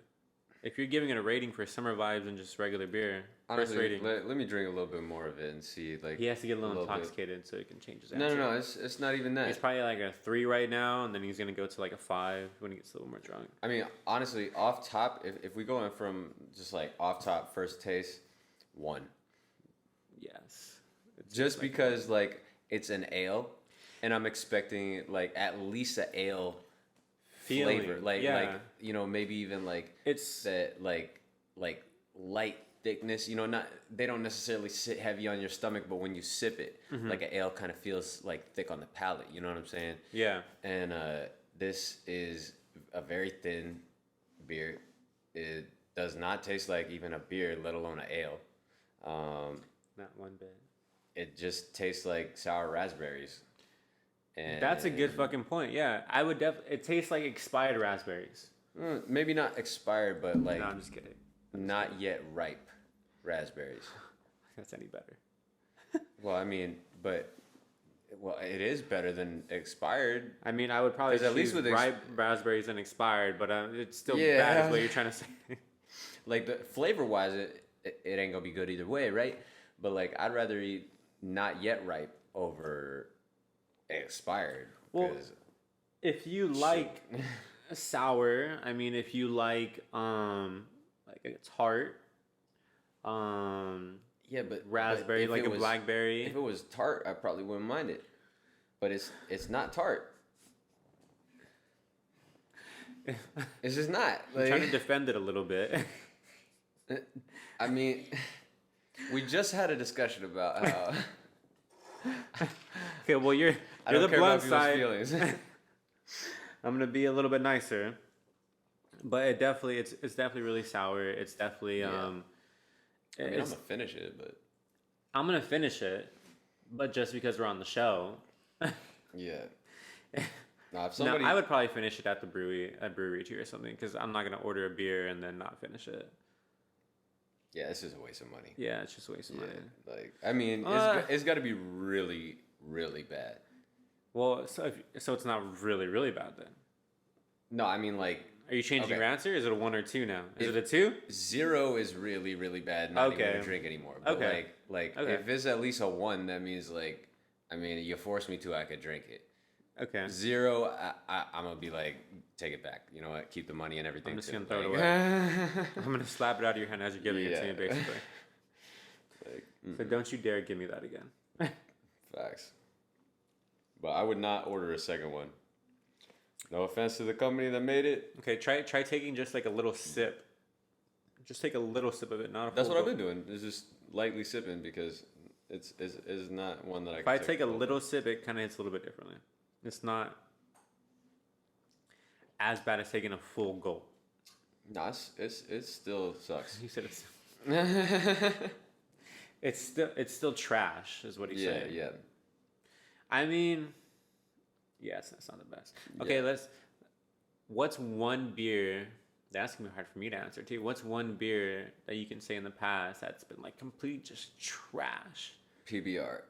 If you're giving it a rating for summer vibes and just regular beer, Honestly, first rating, let me drink a little bit more of it and see like. he has to get a little bit. intoxicated so he can change his No, answer. no, no. It's not even that. He's probably like a 3 right now, and then he's gonna go to like a 5 when he gets a little more drunk. I mean, honestly, off top, if we go in from just like off top first taste, 1. Yes. It's Just like- because like it's an ale, and I'm expecting like at least an ale Feeling, flavor, like yeah. maybe even like It's that like light thickness. Not they don't necessarily sit heavy on your stomach, but when you sip it, like an ale kind of feels like thick on the palate. You know what I'm saying? yeah. And this is a very thin beer. It does not taste like even a beer, let alone an ale. Not one bit. It just tastes like sour raspberries. And That's a good fucking point. Yeah, I would it tastes like expired raspberries. maybe not expired, but like No, I'm just kidding. not yet ripe raspberries. That's any better. Well, I mean, well, it is better than expired. I mean, I would probably 'Cause at least choose with ripe raspberries and expired, but it's still Yeah. bad is what you're trying to say. Like the flavor wise, it ain't gonna be good either way, right? But like, I'd rather eat not yet ripe over expired. Well, 'cause If you like sour, I mean, if you like a tart, yeah, but raspberry, if like it a was- blackberry. If it was tart, I probably wouldn't mind it. But it's not tart. It's just not. I'm trying to Like, defend it a little bit. I mean, we just had a discussion about how Okay, well you're I the don't care blunt about side. people's feelings. I'm gonna be a little bit nicer, but it's definitely really sour. It's definitely Yeah. I mean, I'm it's- gonna finish it, but I'm gonna finish it, but just because we're on the show. yeah. Nah, if No, somebody, I would probably finish it at the brewery too or something, because I'm not gonna order a beer and then not finish it. yeah, this is a waste of money. Yeah, it's just wasting Yeah, money. like I mean, it's got to be really, really bad. Well, so it's not really really bad then. No, I mean like Are you changing Okay. your answer? Is it a 1 or 2 now? Is If- it a 2? 0 is really, really bad. Not even Okay. a drink anymore. But Okay. like Okay. if it's at least a 1, that means like, I mean, you force me to, I could drink it. Okay. 0, I'm gonna be like, take it back. You know what? Keep the money and everything. I'm just too. gonna throw it Like- I'm gonna slap it out of your hand as you're giving it to me, Yeah. basically. Like, So don't you dare give me that again. facts. But I would not order a second one. No offense to the company that made it. Okay, try taking just like a little sip. Just take a little sip of it, not a full That's what I've gulp. been doing. Is just lightly sipping because it's not one that I. If I can take a full. little sip, it kind of hits a little bit differently. It's not as bad as taking a full gulp. Nah, it still sucks. He said it's still trash, is what he Yeah, said. yeah. I mean, yeah, it's not the best. Okay, Yeah. What's one beer? That's gonna be hard for me to answer too. What's one beer that you can say in the past that's been like complete just trash? PBR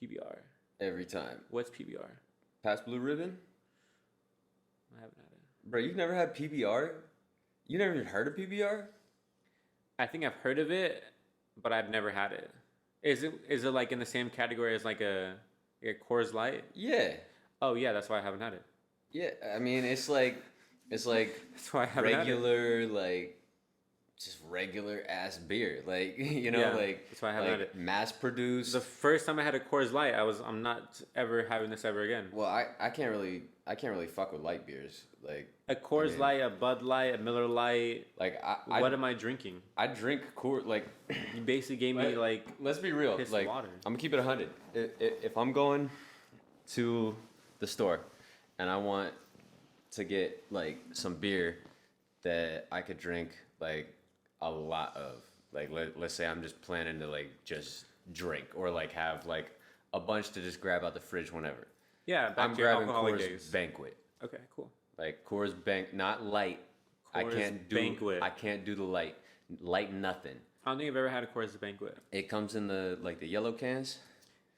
PBR. every time. What's PBR? Past Blue Ribbon, I haven't had it. bro. You've never had PBR? You never even heard of PBR? I think I've heard of it, but I've never had it. Is it like in the same category as like a Coors Light? Yeah, Oh yeah, that's why I haven't had it. yeah. I mean, it's like That's why I haven't had it. regular, like just regular ass beer, like Yeah, like that's why I haven't had it. mass produced. The first time I had a Coors Light, I'm not ever having this ever again. Well, I can't really fuck with light beers. Like A Coors mean- Light, a Bud Light, a Miller Light. What am I drinking? I drink Coors. Like You basically gave me like let's be real. piss Like water. I'm gonna keep it 100. If I'm going to the store and I want to get like some beer that I could drink like a lot of, like let's say I'm just planning to like just drink or like have like a bunch to just grab out the fridge whenever. yeah. Back I'm to your grabbing alcoholic Coors days. Banquet. Okay, cool. Like Coors Bank, not light. I Coors can't do Banquet. I can't do the light nothing. I don't think I've ever had a Coors Banquet. It comes in the yellow cans.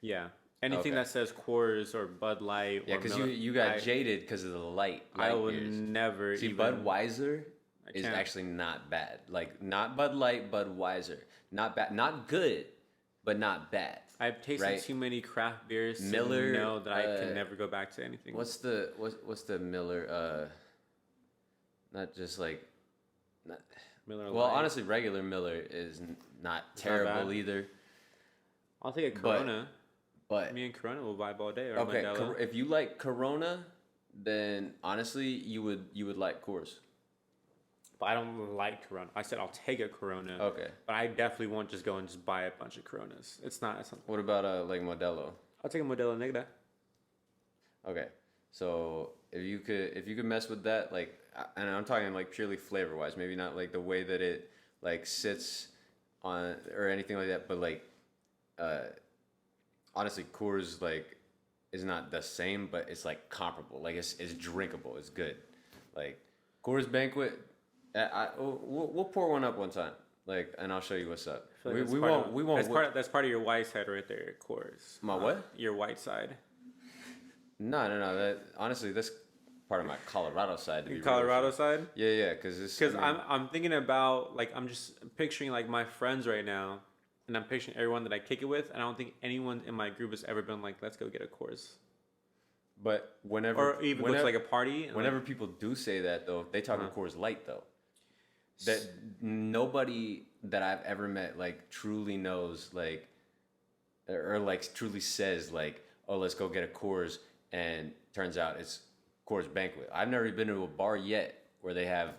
Yeah. Anything Okay. that says Coors or Bud Light. Yeah, or because Miller, you got I- jaded because of the light I would beers. never See, even. Budweiser is can't. actually not bad. Like not Bud Light, Budweiser. Not bad, not good, but not bad. I've tasted right? too many craft beers Miller, to know that I can never go back to anything. What's the Miller? Not just like, not, Miller well, Lite? honestly, regular Miller is not terrible bad. either. I'll take a Corona. But Me and Corona will vibe all day. Or okay, Modelo. if you like Corona, then honestly, you would like Coors. But I don't like Corona. I said I'll take a Corona. Okay. But I definitely won't just go and just buy a bunch of Coronas. It's not. What about like Modelo? I'll take a Modelo Negra. Okay, so if you could mess with that, like, and I'm talking like purely flavor wise, maybe not like the way that it like sits on or anything like that, but like, honestly, Coors like is not the same, but it's like comparable. Like it's drinkable. It's good. Like Coors Banquet, we'll pour one up one time. Like, and I'll show you what's up. I feel like We won't. That's part of your white side right there, of course. My what? Your white side. No. That honestly, that's part of my Colorado side. To be Your Colorado real. side. Yeah, because I'm thinking about, like, I'm just picturing like my friends right now, and I'm picturing everyone that I kick it with, and I don't think anyone in my group has ever been like, let's go get a Coors. But whenever Or even go to like a party. And whenever people do say that though, they talk Coors Light though. That nobody that I've ever met like truly knows like, or like truly says like, oh, let's go get a Coors, and turns out it's Coors Banquet. I've never been to a bar yet where they have.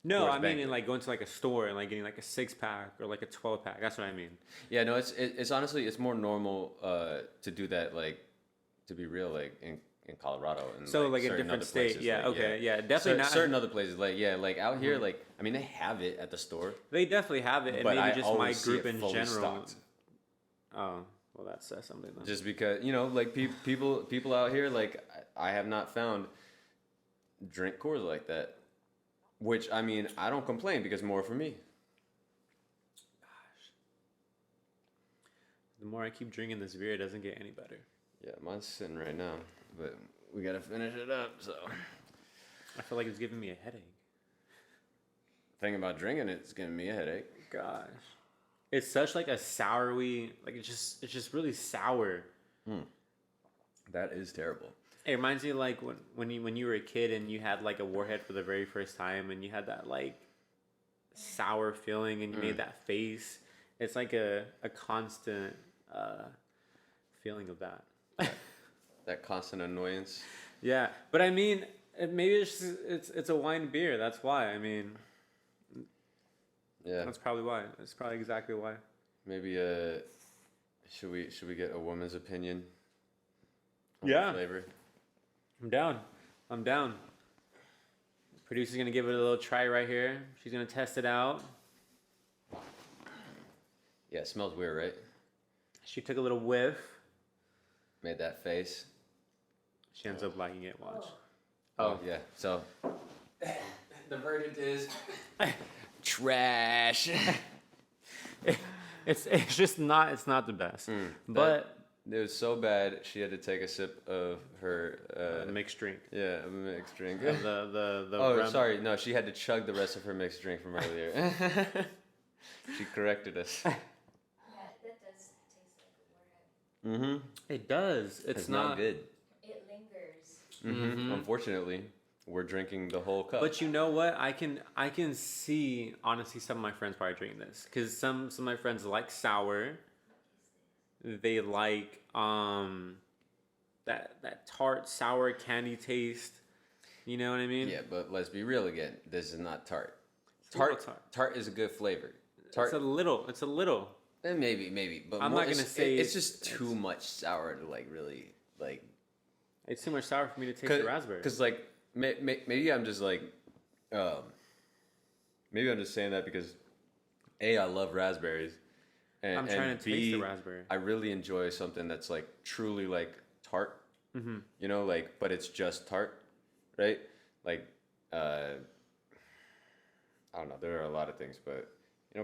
No, Coors I mean Banquet. in like going to like a store and like getting like a 6-pack or like a 12-pack. That's what I mean. Yeah, no, it's honestly it's more normal to do that, like, to be real, like in Colorado and So like a certain different other state. places, Yeah. like, Okay. Yeah. Definitely not. certain other places, like like out here, like I mean they have it at the store, They definitely have it, and but maybe I just my always see group it in fully general. stocked. Oh, well, that says something. Then. Just because like people out here, like I have not found drink Coors like that, which I mean I don't complain because more for me. The more I keep drinking this beer, it doesn't get any better. Yeah, mine's sitting right now, but we gotta finish it up. So I feel like it's giving me a headache. thing about drinking it's giving me a headache. Gosh, it's such like a soury, like it's just really sour. That is terrible. It reminds me of like when you were a kid and you had like a warhead for the very first time and you had that like sour feeling and you made that face. It's like a constant feeling of that. That constant annoyance. Yeah, but I mean, maybe it's a wine beer. That's why. I mean, Yeah. that's probably why. That's probably exactly why. Maybe should we get a woman's opinion on Yeah. the flavor? I'm down. Producer's gonna give it a little try right here. She's gonna test it out. Yeah, it smells weird, right? She took a little whiff. Made that face. She ends up liking it. Watch. Oh yeah. So the verdict is trash. It's just not. It's not the best. But it was so bad she had to take a sip of her mixed drink. yeah, a mixed drink. The Oh, rum- sorry. No, she had to chug the rest of her mixed drink from earlier. She corrected us. Yeah, that does taste like a warhead. Mm-hmm. It does. It's not good. It lingers. Mm-hmm. Unfortunately, we're drinking the whole cup. But you know what? I can see honestly some of my friends probably drinking this because some of my friends like sour. They like that tart sour candy taste. You know what I mean? Yeah, but let's be real again. This is not tart. It's a little Tart is a good flavor. Tart, It's a little. maybe, but I'm not gonna say it's just too much sour to like really like. It's too much sour for me to taste the raspberry. Because like maybe I'm just like, maybe I'm just saying that because, A, I love raspberries, and I'm trying to B, taste the raspberry. I really enjoy something that's like truly like tart. Mm-hmm. You know, like, but it's just tart, right? Like, I don't know. There are a lot of things, but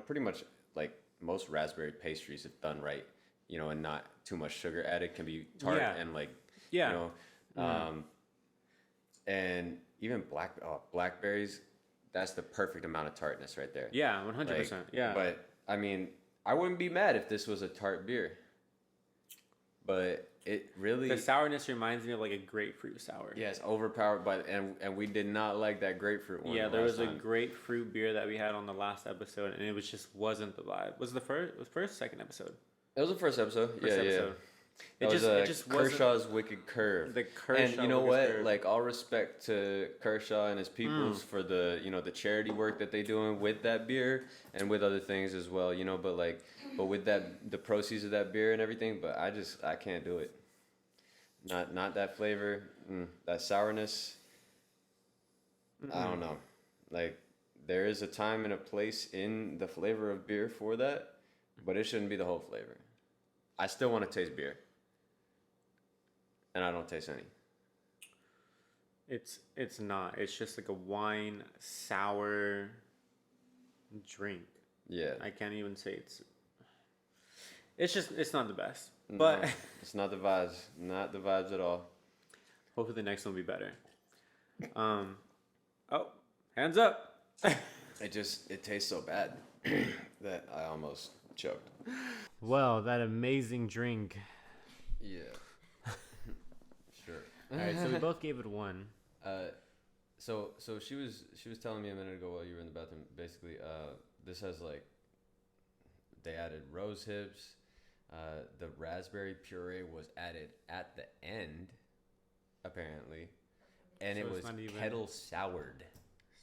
pretty much like most raspberry pastries, if done right, and not too much sugar added, can be tart and like, Yeah. and even blackberries, that's the perfect amount of tartness right there. Yeah, 100%. Like, Yeah. But I mean, I wouldn't be mad if this was a tart beer. But it really, the sourness reminds me of like a grapefruit sour. yeah, it's overpowered by, and we did not like that grapefruit one. Yeah, there last was a time. grapefruit beer that we had on the last episode, and it was just wasn't the vibe. Was the first, second episode? It was the first episode. First yeah, episode. It It just wasn't Kershaw's Wicked Curve. the Kershaw. And you know what? Curve. Like, all respect to Kershaw and his peoples for the, the charity work that they doing with that beer and with other things as well, but with that, the proceeds of that beer and everything, but I can't do it. Not that flavor, that sourness. I don't know. Like, there is a time and a place in the flavor of beer for that, but it shouldn't be the whole flavor. I still want to taste beer. And I don't taste any. It's not. It's just like a wine sour drink. Yeah. I can't even say it's not the best. No, But it's not the vibes. Not the vibes at all. hopefully the next one will be better. Oh, hands up. It tastes so bad that I almost choked. Well, that amazing drink. Yeah. Sure. All right, so we both gave it 1. So she was telling me a minute ago while you were in the bathroom. Basically, this has like, they added rose hips. The raspberry puree was added at the end, apparently, and So it it's was not even- kettle soured.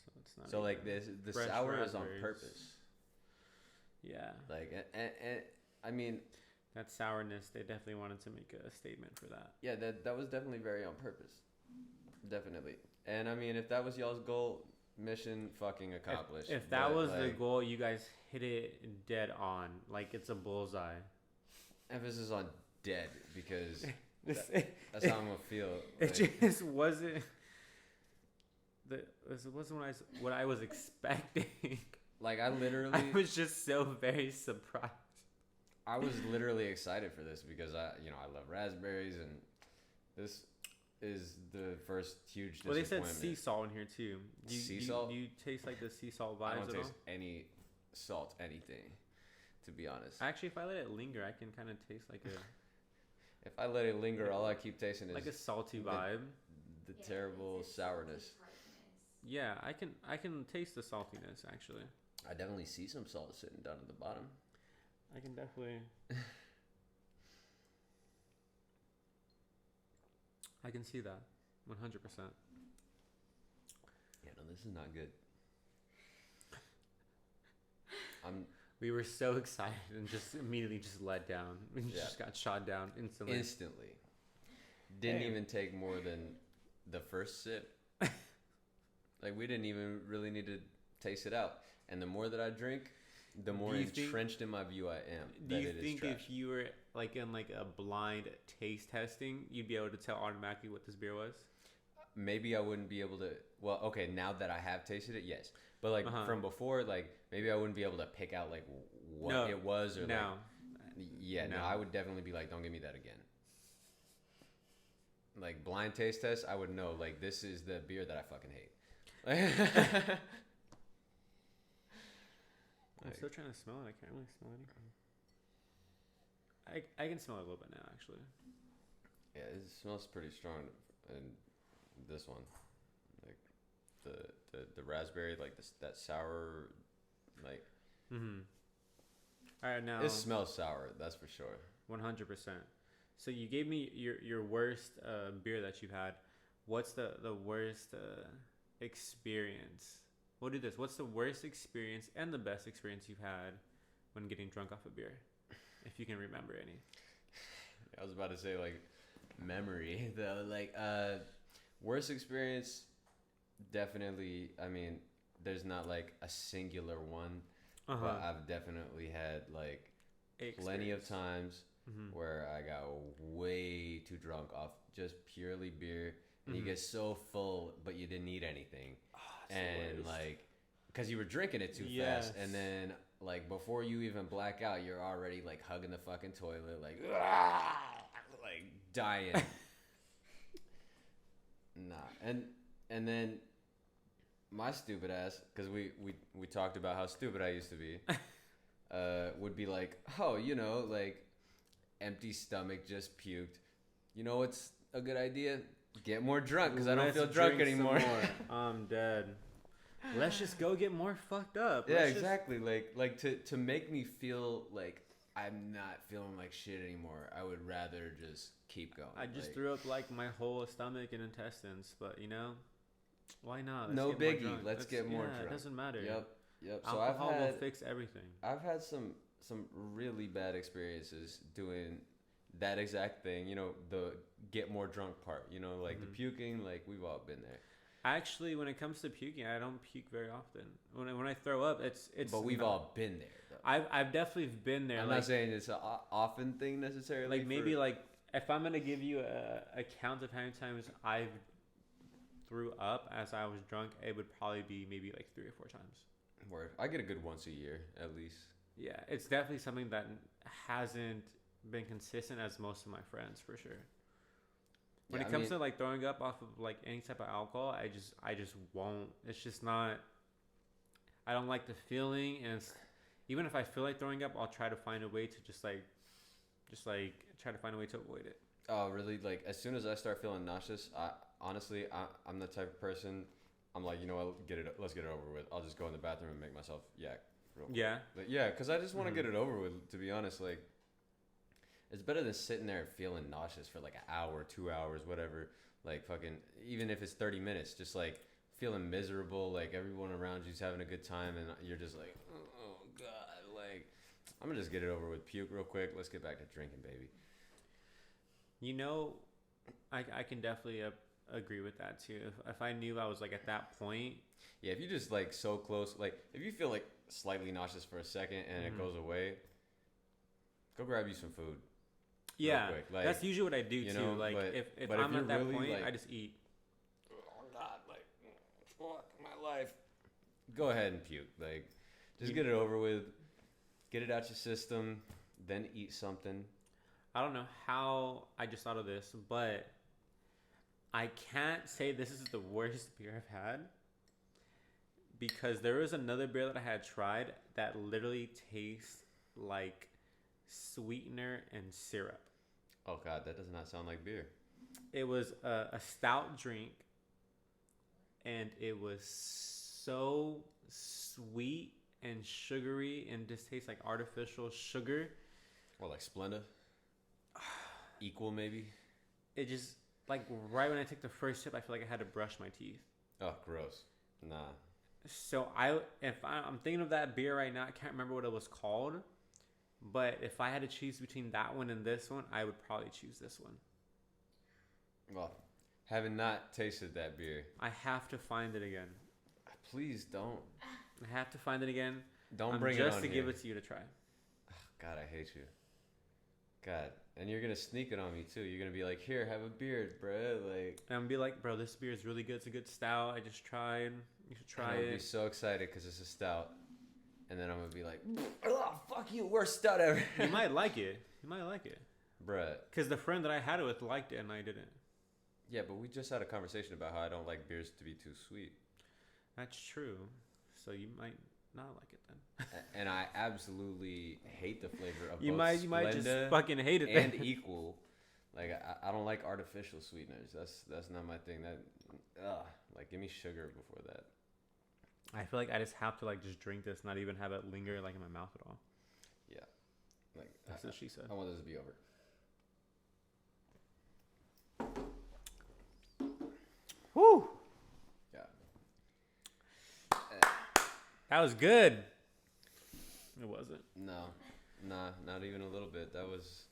So it's not. So like even the fresh sour is on raspberries. purpose. Yeah, Like and I mean, that sourness. They definitely wanted to make a statement for that. yeah, that was definitely very on purpose. Definitely. And I mean, if that was y'all's goal, mission fucking accomplished. If that But, was the like, goal, you guys hit it dead on. Like it's a bullseye. emphasis on dead, because This- that's how I'm gonna feel. It Like, just wasn't. This wasn't what I was expecting. like I literally, I was just so very surprised. I was literally excited for this because I love raspberries, and this is the first huge Well, they disappointment. said sea salt in here too. Sea salt? Do you taste like the sea salt I vibes don't at all? taste any salt, anything, to be honest. Actually, if I let it linger, I can kind of taste like a If I let it linger, all I keep tasting is like a salty the- vibe. the Yeah, terrible it's sourness. tartness. Yeah, I can taste the saltiness actually. I definitely see some salt sitting down at the bottom. I can definitely. I can see that, 100%. Yeah, no, this is not good. We were so excited and just immediately just let down. We Yeah. just got shot down instantly. Instantly. Didn't Hey. even take more than the first sip. Like, we didn't even really need to taste it out. And the more that I drink, the more Do you think- entrenched in my view I am. Do that you it is think trash. if you were like in like a blind taste testing, you'd be able to tell automatically what this beer was? Maybe I wouldn't be able to. Well, okay, now that I have tasted it, yes. But like Uh-huh. from before, like maybe I wouldn't be able to pick out like what No, it was, or No. like, yeah, no, No. I would definitely be like, don't give me that again. Like blind taste test, I would know like this is the beer that I fucking hate. I'm Like- still trying to smell it. I can't really smell anything. I can smell it a little bit now, actually. Yeah, it smells pretty strong in this one, like the raspberry, like that sour, like Mm-hmm. All right, now it smells sour. That's for sure. 100%. So you gave me your worst beer that you've had. What's the worst experience? We'll do this. What's the worst experience and the best experience you've had when getting drunk off a beer, if you can remember any? I was about to say like memory though, like worst experience, definitely. I mean, there's not like a singular one, but I've definitely had like plenty of times Mm-hmm. where I got way too drunk off just purely beer, and you Mhm. get so full, but you didn't eat anything, It's the and worst. like because you were drinking it too Yes. fast, and then like before you even black out, you're already like hugging the fucking toilet, like dying. Nah, and then my stupid ass, because we talked about how stupid I used to be, would be like, oh, like empty stomach, just puked. You know what's a good idea? Get more drunk, because I don't feel drunk anymore. I'm dead. Let's just go get more fucked up. Yeah, exactly. Like to make me feel like I'm not feeling like shit anymore, I would rather just keep going. I just threw up like my whole stomach and intestines, but why not? Let's no get more biggie. drunk. Let's get more drunk. It doesn't matter. Yep. So Alcohol will fix everything. I've had some really bad experiences doing that exact thing. The get more drunk part. Like the puking. Like we've all been there. Actually, when it comes to puking, I don't puke very often. When I throw up, it's. But we've all been there. Though. I've definitely been there. I'm not saying it's an often thing necessarily. Like maybe like if I'm gonna give you a count of how many times I've threw up as I was drunk, it would probably be maybe like 3 or 4 times. Word. I get a good once a year at least. Yeah, it's definitely something that hasn't been consistent as most of my friends for sure. When it comes to like throwing up off of like any type of alcohol, I just won't. It's just not. I don't like the feeling, and even if I feel like throwing up, I'll try to find a way to just try to find a way to avoid it. Oh, really? Like as soon as I start feeling nauseous, I'm the type of person. I'm like, what? Let's get it over with. I'll just go in the bathroom and make myself yak. Yeah. But yeah, because I just want to get it over with. To be honest, like. It's better than sitting there and feeling nauseous for like an hour, 2 hours, whatever. Like fucking, even if it's 30 minutes, just like feeling miserable. Like everyone around you's having a good time, and you're just like, oh god, like I'm gonna just get it over with. Puke real quick. Let's get back to drinking, baby. I can definitely agree with that too. If I knew I was like at that point. Yeah, if you just like so close, like if you feel like slightly nauseous for a second and it goes away, go grab you some food. Yeah, like, that's usually what I do too. Like if I'm at that really point, I just eat. Oh god, like fuck my life. Go ahead and puke. Like just get it over with. Get it out your system, then eat something. I don't know how I just thought of this, but I can't say this is the worst beer I've had because there was another beer that I had tried that literally tastes like sweetener and syrup. Oh god, that does not sound like beer. It was a stout drink, and it was so sweet and sugary and just tastes like artificial sugar. Or like Splenda? Equal maybe? It just, like right when I took the first sip, I feel like I had to brush my teeth. Oh, gross. Nah. So I'm thinking of that beer right now. I can't remember what it was called. But if I had to choose between that one and this one, I would probably choose this one. Well, having not tasted that beer, I have to find it again. Please don't. I have to find it again. Don't bring it on just to here. give it to you to try. Oh, God, I hate you. God, and you're gonna sneak it on me too. You're gonna be like, "Here, have a beer, bro." Like, and I'm gonna be like, "Bro, this beer is really good. It's a good stout. I just tried. You should try it." I'll be so excited because it's a stout. And then I'm going to be like, oh, fuck you, worst stout ever. You might like it. Bruh. Because the friend that I had it with liked it and I didn't. Yeah, but we just had a conversation about how I don't like beers to be too sweet. That's true. So you might not like it then. And I absolutely hate the flavor of you both might just Splenda fucking hate it and then. Equal. Like, I don't like artificial sweeteners. That's not my thing. Like, give me sugar before that. I feel like I just have to like just drink this, not even have it linger like in my mouth at all. Yeah, like that's what she said. I want this to be over. Whew. Yeah. That was good. It wasn't. No, not even a little bit. That was.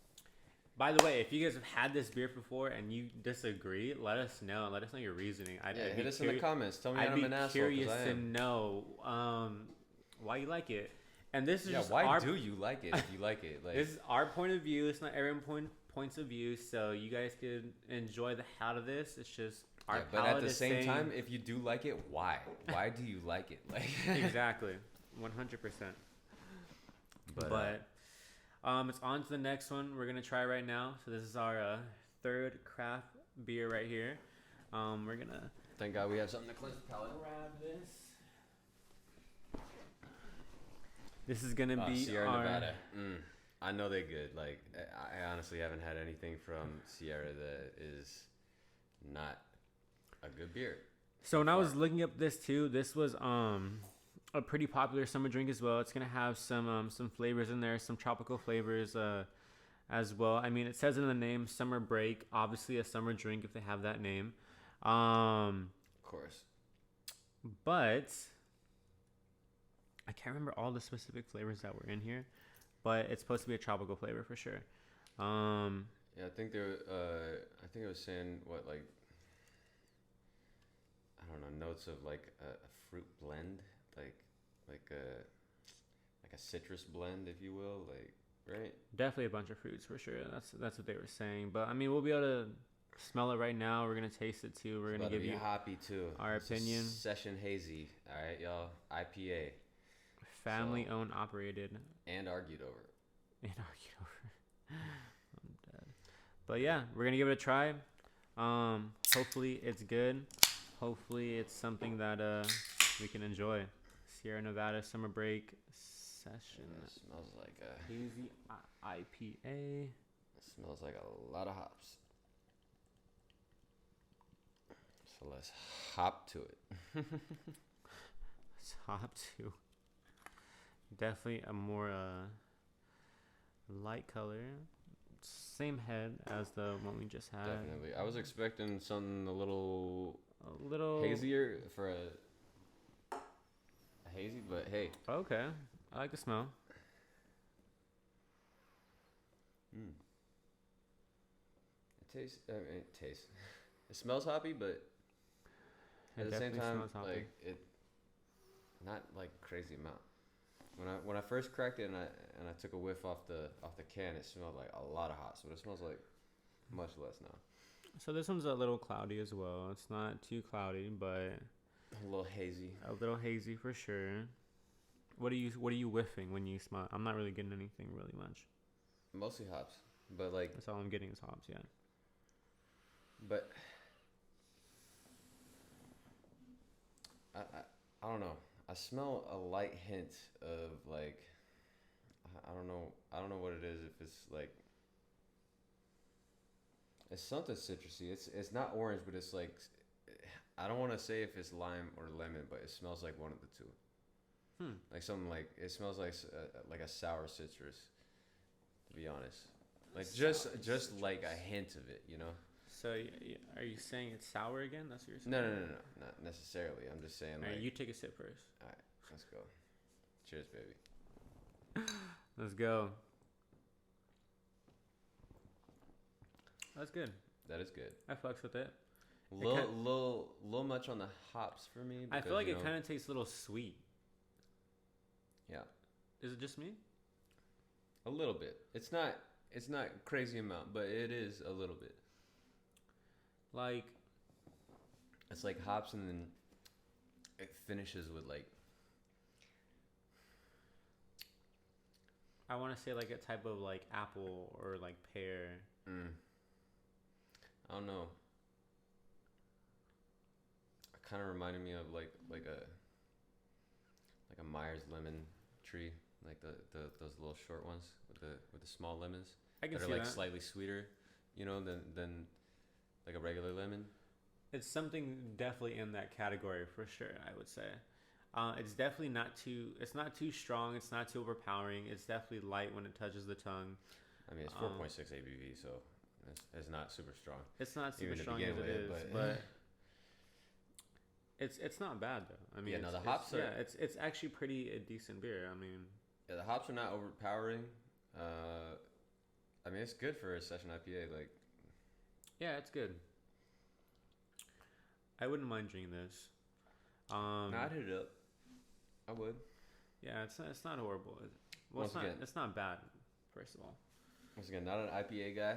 By the way, if you guys have had this beer before and you disagree, let us know and let us know your reasoning. Hit us in the comments. Tell me I'm an asshole. I'd be curious to know why you like it. And this is just why do you like it if you like it? Like, this is our point of view. It's not everyone's points of view, so you guys can enjoy the hell out of this. It's just our palate. But at the same time, if you do like it, why? Why do you like it? Like exactly, 100%. But it's on to the next one we're gonna try right now. So this is our third craft beer right here. We're gonna Thank God we have something to cleanse the palate. Grab this. This is gonna be Sierra our Nevada. I know they're good. Like I honestly haven't had anything from Sierra that is not a good beer. So when I was looking up this too, this was a pretty popular summer drink as well. It's gonna have some flavors in there, some tropical flavors as well. I mean, it says in the name summer break, obviously a summer drink if they have that name. Of course. But I can't remember all the specific flavors that were in here, but it's supposed to be a tropical flavor for sure. Yeah, I think it was saying what, like, I don't know, notes of like a fruit blend, like a citrus blend, if you will, like, right? Definitely a bunch of fruits for sure. That's what they were saying. But I mean, we'll be able to smell it right now. We're gonna taste it too. We're gonna give you hoppy too. our opinion. Session hazy. All right, y'all. IPA. Family owned, operated, and argued over. I'm dead. But yeah, we're gonna give it a try. Hopefully it's good. Hopefully it's something that we can enjoy. Sierra Nevada summer break session. It smells like a hazy IPA. It smells like a lot of hops. So let's hop to it. Let's hop to. Definitely a more light color. Same head as the one we just had. Definitely. I was expecting something a little hazier for a hazy, but hey. Okay. I like the smell. It tastes. It smells hoppy, but at the same time, like it, not like crazy amount. When I first cracked it and I took a whiff off the can, it smelled like a lot of hops, but it smells like much less now. So this one's a little cloudy as well. It's not too cloudy, but a little hazy. A little hazy for sure. What are you whiffing when you smell? I'm not really getting anything really much. Mostly hops, but like that's all I'm getting is hops. Yeah. But I don't know. I smell a light hint of like I don't know what it is. If it's like it's something citrusy. It's not orange, but it's like I don't want to say if it's lime or lemon, but it smells like one of the two. Like something like it smells like a sour citrus. To be honest, like just like a hint of it, you know. So are you saying it's sour again? That's what you're saying? No, not necessarily. I'm just saying. All right, you take a sip first. All right, let's go. Cheers, baby. Let's go. That's good. That is good. I fucks with it. Little much on the hops for me. I feel like it kind of tastes a little sweet. Yeah. Is it just me? A little bit. It's not crazy amount, but it is a little bit. Like it's like hops, and then it finishes with like I want to say like a type of like apple or like pear. I don't know. It kind of reminded me of like a Myers lemon tree, like the those little short ones with the small lemons. I can that see are like that. Slightly sweeter, you know, than like a regular lemon. It's something definitely in that category for sure, I would say. It's definitely not too. It's not too strong. It's not too overpowering. It's definitely light when it touches the tongue. I mean, it's 4.6 ABV, so it's not super strong. It's not super strong as it is, but it's not bad though. I mean, yeah, no, the hops are. Yeah, it's actually pretty a decent beer. I mean, yeah, the hops are not overpowering. I mean, it's good for a session IPA. Like, yeah, it's good. I wouldn't mind drinking this. I'd hit it up. I would. Yeah, it's not horrible. Well, it's not bad. First of all, once again, not an IPA guy,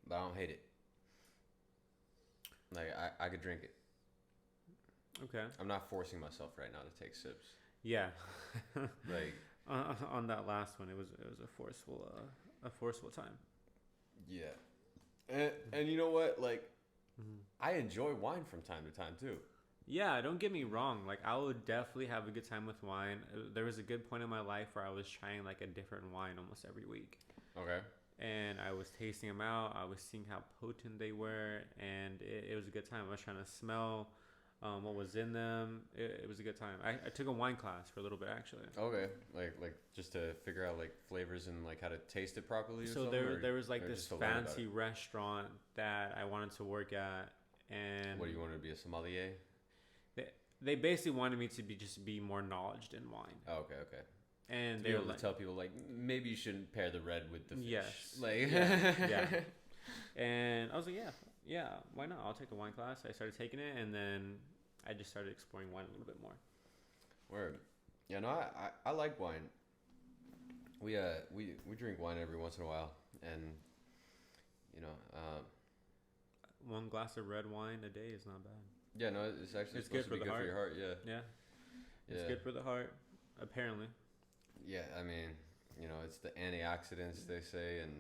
but I don't hate it. Like I could drink it. Okay. I'm not forcing myself right now to take sips. Yeah. Like on that last one, it was a forceful time. Yeah. And you know what? Like, I enjoy wine from time to time too. Yeah, don't get me wrong. Like, I would definitely have a good time with wine. There was a good point in my life where I was trying like a different wine almost every week. Okay. And I was tasting them out. I was seeing how potent they were, and it was a good time. I was trying to smell what was in them. It was a good time. I took a wine class for a little bit, actually. Okay. Like just to figure out like flavors and like how to taste it properly. So there was like this fancy restaurant that I wanted to work at, and what do you want to be, a sommelier? They basically wanted me to be more knowledgeable in wine. Oh, okay. And to they be were able like, to tell people like maybe you shouldn't pair the red with the fish. yes, Like yeah. And I was like, yeah, why not? I'll take the wine class. I started taking it, and then I just started exploring wine a little bit more. Word. Yeah, no, I like wine. We drink wine every once in a while, and you know, one glass of red wine a day is not bad. yeah, no, it's actually supposed to be good for your heart. Yeah. It's good for the heart, apparently. Yeah, I mean, you know, it's the antioxidants they say, and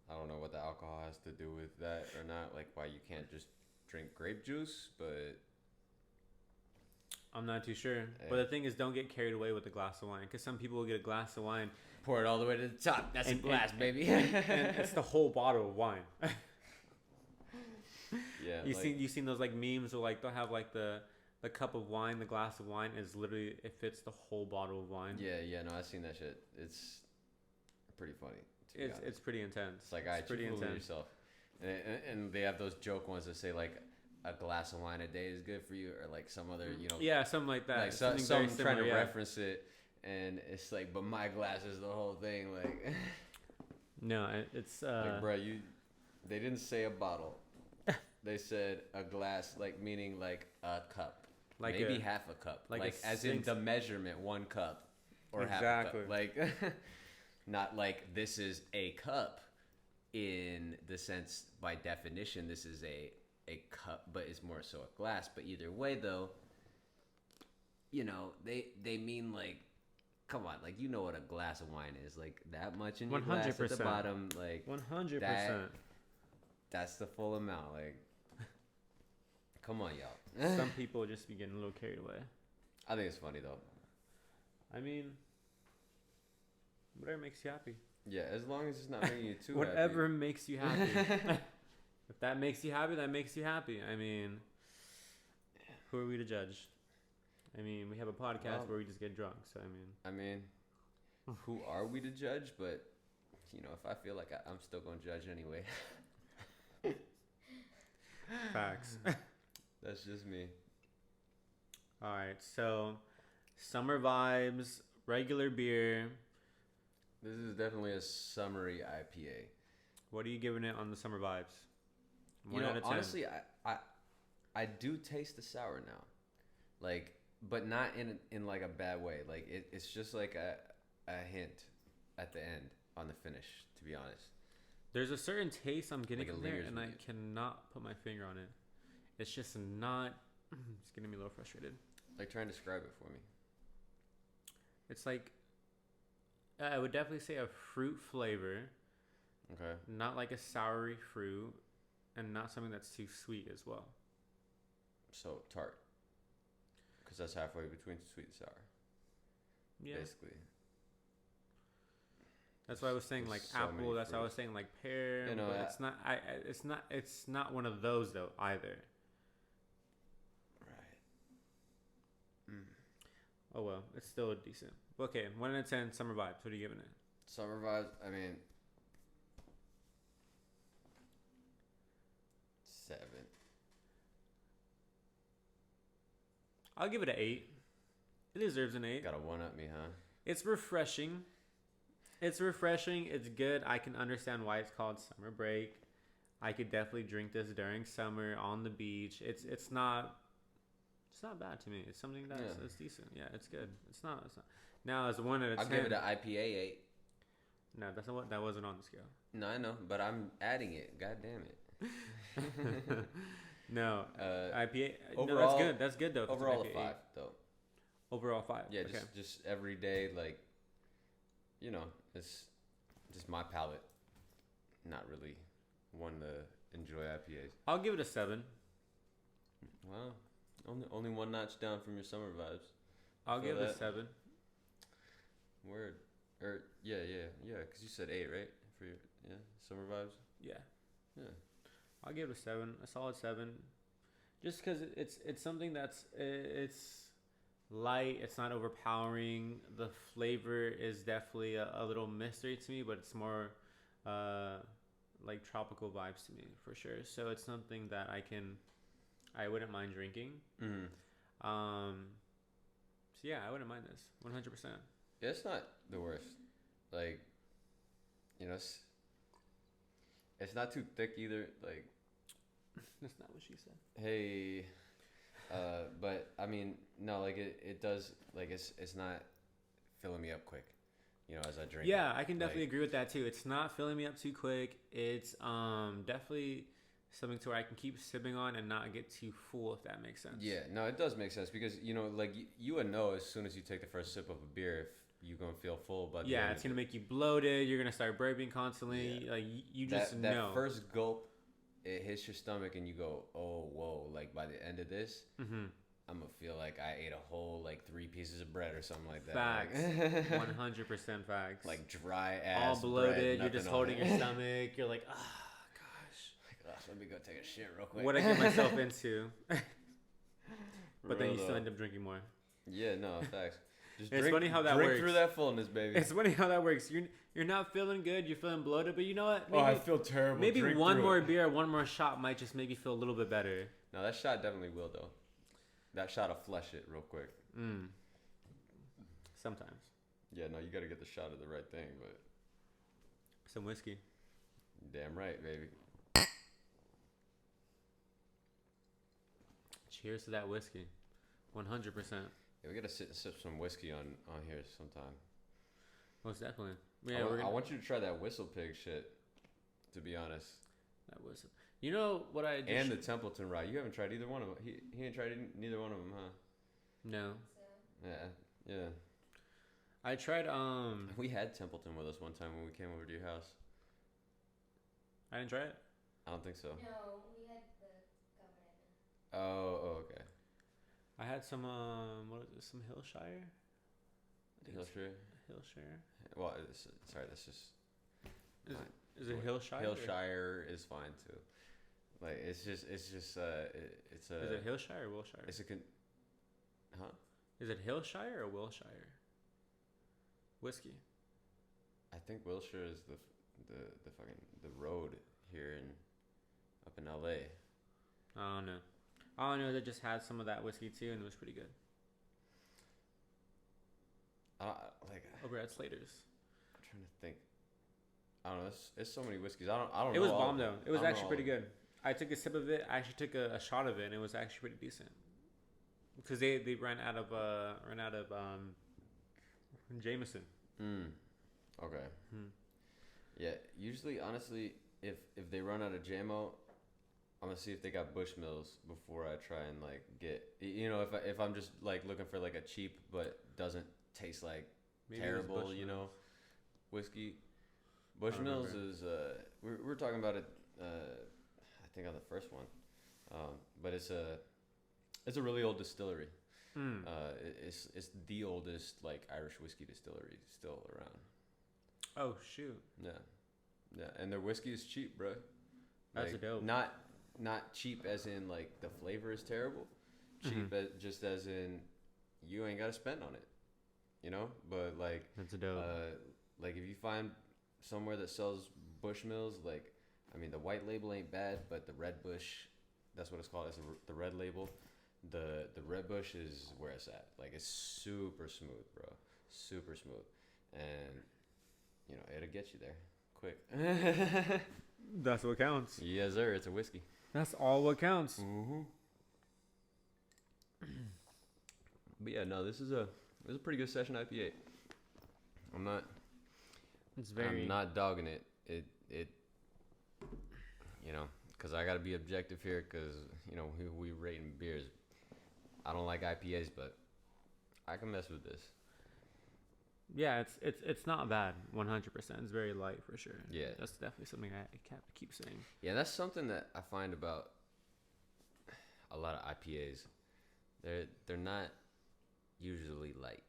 I don't know what the alcohol has to do with that or not. Like why you can't just drink grape juice, but I'm not too sure. Yeah. But the thing is, don't get carried away with a glass of wine, because some people will get a glass of wine, pour it all the way to the top. That's a glass, baby. and it's the whole bottle of wine. Yeah, you seen those like memes where like they'll have like the cup of wine, the glass of wine is literally, it fits the whole bottle of wine. Yeah, no, I've seen that shit. It's pretty funny. It's pretty intense. It's like, I pretty intense yourself. And they have those joke ones that say like a glass of wine a day is good for you, or like some other, you know, yeah, something like that. Like some trying to reference it, and it's like, but my glass is the whole thing. Like, no, it's like, bro, they didn't say a bottle. They said a glass, like meaning like a cup, like maybe half a cup, like as in the measurement, 1 cup or half a cup, like not like this is a cup in the sense by definition this is a cup, but it's more so a glass. But either way though, you know, they mean like, come on, like, you know what a glass of wine is, like that much in your glass at the bottom, like 100%. That's the full amount, like. Come on, y'all. Some people just be getting a little carried away. I think it's funny though. I mean, whatever makes you happy. Yeah, as long as it's not making you too whatever happy. Makes you happy. If that makes you happy, that makes you happy. I mean, who are we to judge? I mean, we have a podcast where we just get drunk. So I mean, who are we to judge? But you know, if I feel like I'm still gonna judge anyway. Facts. That's just me. All right, so summer vibes, regular beer. This is definitely a summery IPA. What are you giving it on the summer vibes? 1 out of 10. Honestly, I do taste the sour now, like, but not in like a bad way. Like it's just like a hint at the end on the finish. To be honest, there's a certain taste I'm getting from there, and I you. cannot put my finger on it. It's just not. It's getting me a little frustrated. Like, try and describe it for me. It's like, I would definitely say a fruit flavor. Okay. Not like a soury fruit, and not something that's too sweet as well. So tart. Because that's halfway between sweet and sour. Yeah. Basically. That's why I was saying like apple. That's why I was saying like pear. You know, but it's not. It's not one of those though either. Oh well, it's still decent. Okay, 1 out of 10 summer vibes. What are you giving it? Summer vibes. I mean, 7. I'll give it an 8. It deserves an 8. Got to one up me, huh? It's refreshing. It's refreshing. It's good. I can understand why it's called summer break. I could definitely drink this during summer on the beach. It's not bad to me. It's something that's decent. Yeah, it's good. It's not. Now, as 1 out of 10. I'll give it an IPA 8. No, that wasn't on the scale. No, I know, but I'm adding it. God damn it. No, IPA. Overall, no, that's good though. Overall, a 5 though. Overall 5. Yeah, okay. just every day, like, you know, it's just my palate. Not really one to enjoy IPAs. I'll give it a 7. Wow, only one notch down from your summer vibes. I'll Feel give it a that? 7. Word. Or yeah. Because you said 8, right? For your summer vibes. Yeah. Yeah. I'll give it a 7, a solid 7. Just because it's something it's light, it's not overpowering. The flavor is definitely a little mystery to me, but it's more like tropical vibes to me for sure. So it's something that I wouldn't mind drinking. Mm-hmm. So yeah, I wouldn't mind this 100%. Yeah, it's not the worst. Like, it's not too thick either. Like, That's not what she said. hey, but I mean, no, like it does. Like, it's not filling me up quick. As I drink. Yeah, it. I can definitely Like, agree with that too. It's not filling me up too quick. It's definitely something to where I can keep sipping on and not get too full, if that makes sense. Yeah, no, it does make sense because like you would know as soon as you take the first sip of a beer if you're gonna feel full. But Yeah, it's gonna make you bloated. You're gonna start burping constantly. Yeah. Like you just that know. first gulp, it hits your stomach and you go, oh whoa! Like by the end of this, Mm-hmm. I'm gonna feel like I ate a whole like 3 pieces of bread or something like that. Facts. Like, 100% facts. like dry all ass, bloated. bread, You're just nothing on holding it. your stomach. You're like, ah, gosh. Like, let me go take a shit real quick. What I get myself into. But then Real you still though. end up drinking more. Yeah, no, facts. Just It's drink, funny how that drink works. through that fullness, baby. It's funny how that works. You're not feeling good. You're feeling bloated. But you know what? Oh, I feel terrible. Maybe Drink one through more it. beer, one more shot might just make you feel a little bit better. No, that shot definitely will though. That shot will flush it real quick. Sometimes. Yeah, no, you got to get the shot of the right thing, but Some whiskey. damn right, baby. Cheers to that whiskey. 100%. Yeah, we got to sit and sip some whiskey on here sometime. Most definitely. Yeah, I want you to try that whistle pig shit. To be honest, that was. You know what I just and the Templeton rye. You haven't tried either one of them. He ain't tried neither one of them, huh? No. So, Yeah. I tried We had Templeton with us one time when we came over to your house. I didn't try it. I don't think so. no, we had the governor. Oh, okay. I had some what is it? Some Hillshire? I think it's Hillshire. Hillshire. Well, sorry, that's just. Is it Hillshire? Hillshire is fine too. Like it's just it's a. Is it Hillshire or Wilshire? Huh? Is it Hillshire or Wilshire? Whiskey. I think Wilshire is the fucking the road here up in LA. I don't know. All I know is I just had some of that whiskey too, and it was pretty good. Like Over at Slater's. I'm trying to think. I don't know. It's so many whiskeys. I don't. It know was all bomb of though. them. It was I don't know actually all pretty of them. good. I took a sip of it. I actually took a shot of it, and it was actually pretty decent. Because they ran out of Jameson. Okay. Yeah. Usually, honestly, if they run out of JMO, I'm gonna see if they got Bushmills before I try and like get. If I'm just like looking for like a cheap but doesn't taste like Maybe it was terrible, Bushmills. whiskey. don't Bushmills remember. is we're talking about it. I think on the first one, but it's a really old distillery. It's the oldest like Irish whiskey distillery still around. Oh shoot. Yeah, and their whiskey is cheap, bro. That's Like, dope. Not cheap as in like the flavor is terrible. Cheap just as in you ain't gotta spend on it, But like That's dope. like if you find somewhere that sells Bushmills, like I mean the white label ain't bad, but the red bush, that's what it's called. It's the red label. The red bush is where it's at. Like it's super smooth, bro. Super smooth, and it'll get you there quick. That's what counts. Yes, sir. It's a whiskey. That's all what counts. Mm-hmm. But yeah, no, this is a pretty good session IPA. I'm not dogging it. It because I got to be objective here because we rating beers. I don't like IPAs, but I can mess with this. Yeah, it's not bad. 100%. It's very light for sure. Yeah. That's definitely something I keep saying. Yeah, that's something that I find about a lot of IPAs. They're not usually light.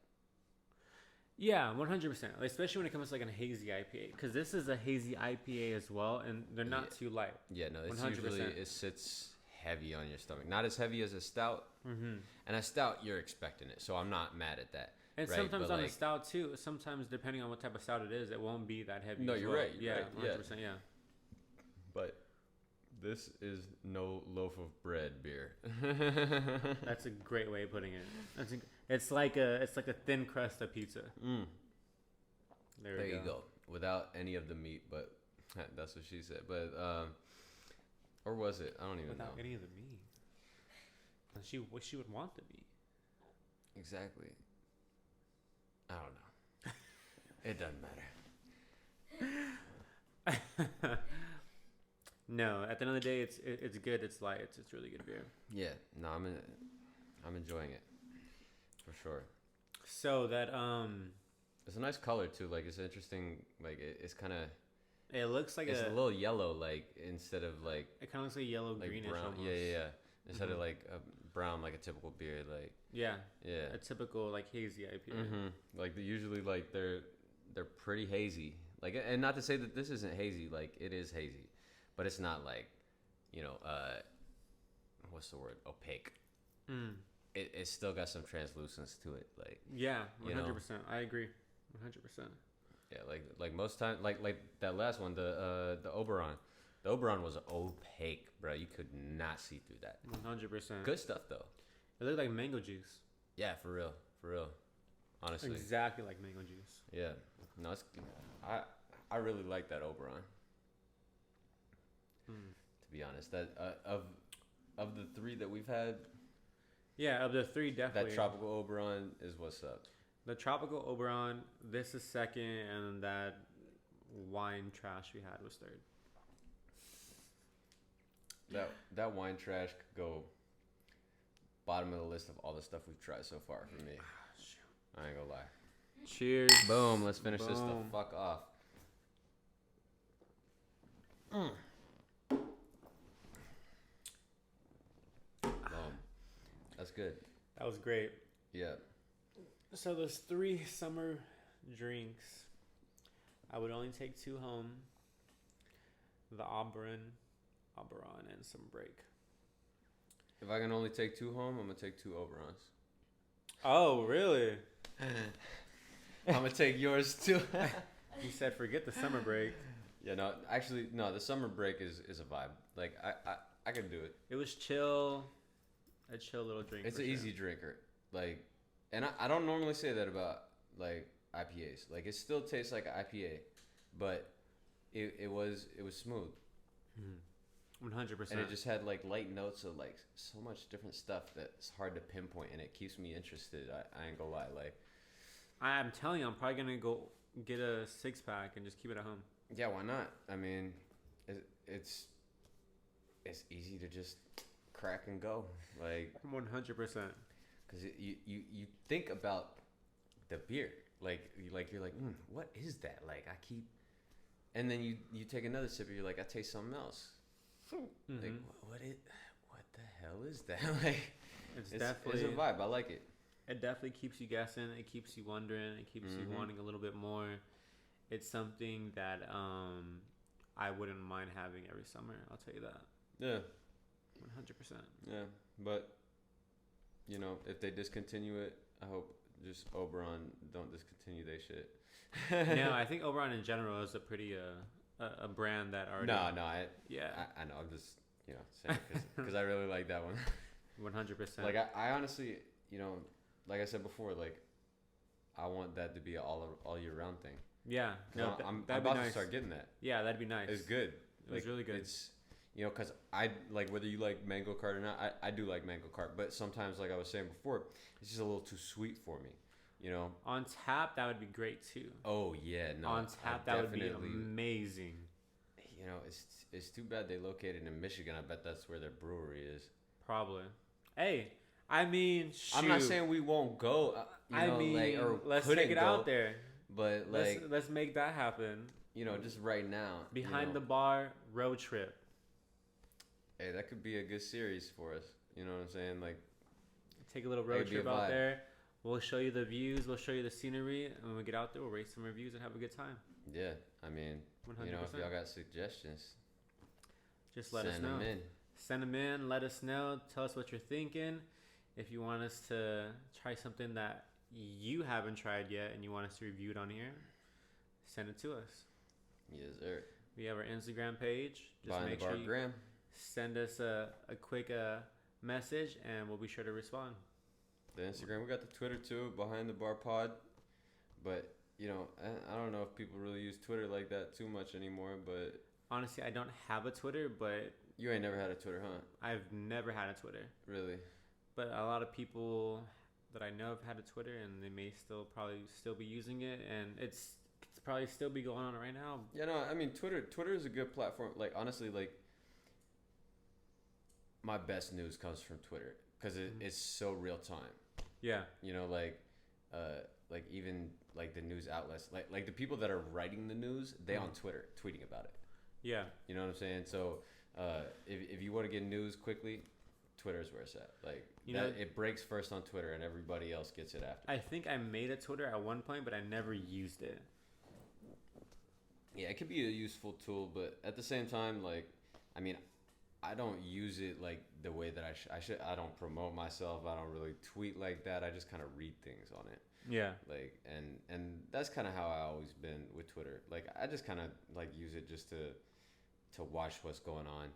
Yeah, 100%. Especially when it comes to like a hazy IPA, because this is a hazy IPA as well, and they're not too light. Yeah, no, it's 100%. usually it sits heavy on your stomach. Not as heavy as a stout. Mm-hmm. And a stout, you're expecting it, so I'm not mad at that. And right? sometimes But on like, a stout too. Sometimes depending on what type of stout it is, it won't be that heavy. No, as you're well. right. You're Yeah, right, 100%. Yeah. But this is no loaf of bread beer. That's a great way of putting it. It's like a thin crust of pizza. Mm. There you go. Without any of the meat, but that's what she said. But or was it? I don't even Without know. any of the meat. And she would want the meat. Exactly. I don't know. It doesn't matter. No, at the end of the day, it's good. It's light. It's really good beer. Yeah. No, I'm enjoying it for sure. So that It's a nice color too. Like it's interesting. Like it's kind of. it looks like It's a little yellow. Like instead of like. It kind of looks like yellow Like greenish brown. almost. Yeah. Instead of like a brown, like a typical beer. Like. Yeah. Yeah. A typical like hazy IPA. Mm-hmm. Like usually like they're pretty hazy. Like, and not to say that this isn't hazy. Like it is hazy, but it's not like, what's the word? Opaque. Mm. It still got some translucence to it. Like Yeah, 100%. You know? I agree, 100%. yeah, like most times, like that last one, the Oberon. The Oberon was opaque, bro. You could not see through that. 100%. Good stuff though. It looked like mango juice. Yeah, for real. Honestly. Exactly like mango juice. Yeah. No, it's, I really like that Oberon. To be honest, that of the three that we've had, Yeah, of the three, definitely. that tropical Oberon is what's up. The tropical Oberon, this is second, and that wine trash we had was third. That wine trash could go bottom of the list of all the stuff we've tried so far for me. I ain't gonna lie. Cheers. Boom. Let's finish this the Boom. fuck off. Boom. That's good. That was great. Yeah. So those three summer drinks, I would only take two home. The Oberon, and some break. If I can only take two home, I'm gonna take two Oberons. Oh, really? I'm gonna take yours too. You said forget the summer break. Yeah, no, actually, no. The summer break is a vibe. Like I can do it. It was chill. A chill little drink. It's for an sure. easy drinker. Like, and I don't normally say that about like IPAs. Like it still tastes like an IPA, but it was smooth. 100%. And it just had like light notes of like so much different stuff that's hard to pinpoint, and it keeps me interested. I ain't gonna lie. Like, I'm telling you, I'm probably gonna go get a 6-pack and just keep it at home. yeah, why not? I mean, it's easy to just crack and go. Like 100%. because you think about the beer, like you're like, what is that? Like I keep, and then you take another sip, and you're like, I taste something else. Mm-hmm. Like what the hell is that? Like It's it's definitely a vibe. I like it. It definitely keeps you guessing. It keeps you wondering. It keeps you wanting a little bit more. It's something that I wouldn't mind having every summer. I'll tell you that. Yeah. 100%. Yeah, but you know, if they discontinue it, I hope just Oberon don't discontinue their shit. No, I think Oberon in general is a pretty a brand that already. No, I I know. I'm just saying because I really like that one. 100%. Like I honestly, like I said before, like I want that to be all year round thing. Yeah, no, I'm that'd be about to nice. start getting that. Yeah, that'd be nice. It's good. It was really good. It's because I like whether you like mango cart or not. I do like mango cart, but sometimes, like I was saying before, it's just a little too sweet for me. On tap, that would be great too. Oh yeah, no. On tap, that would be amazing. It's too bad they located in Michigan. I bet that's where their brewery is. Probably. Hey, I mean, shoot. I'm not saying we won't go. Let's couldn't take it go. out there. But like, let's make that happen. just right now. Behind the bar road trip. Hey, that could be a good series for us. You know what I'm saying? Like, take a little road trip out there. We'll show you the views. We'll show you the scenery. And when we get out there, we'll rate some reviews and have a good time. Yeah, I mean, 100%. if y'all got suggestions, just let us know. Send them in. Let us know. Tell us what you're thinking. If you want us to try something that you haven't tried yet and you want us to review it on here, send it to us. Yes, sir. We have our Instagram page. Just Behind make the bar sure you gram. send us a quick message and we'll be sure to respond. The Instagram, we got the Twitter too, Behind the Bar Pod. But I don't know if people really use Twitter like that too much anymore. But honestly, I don't have a Twitter, but you ain't never had a Twitter, huh? I've never had a Twitter. Really? But a lot of people that I know have had a Twitter, and they may probably still be using it, and it's probably still be going on right now. Yeah, no, I mean Twitter is a good platform. Like honestly, like my best news comes from Twitter because it's so real time. Yeah. Like even like the news outlets, like the people that are writing the news, they on Twitter tweeting about it. Yeah. You know what I'm saying? So if you want to get news quickly, Twitter is where it's at. Like it breaks first on Twitter, and everybody else gets it after. I think I made a Twitter at one point, but I never used it. Yeah, it could be a useful tool, but at the same time, like, I mean, I don't use it like the way that I should. I don't promote myself. I don't really tweet like that. I just kind of read things on it. Yeah. Like, and that's kind of how I always been with Twitter. Like, I just kind of like use it just to watch what's going on.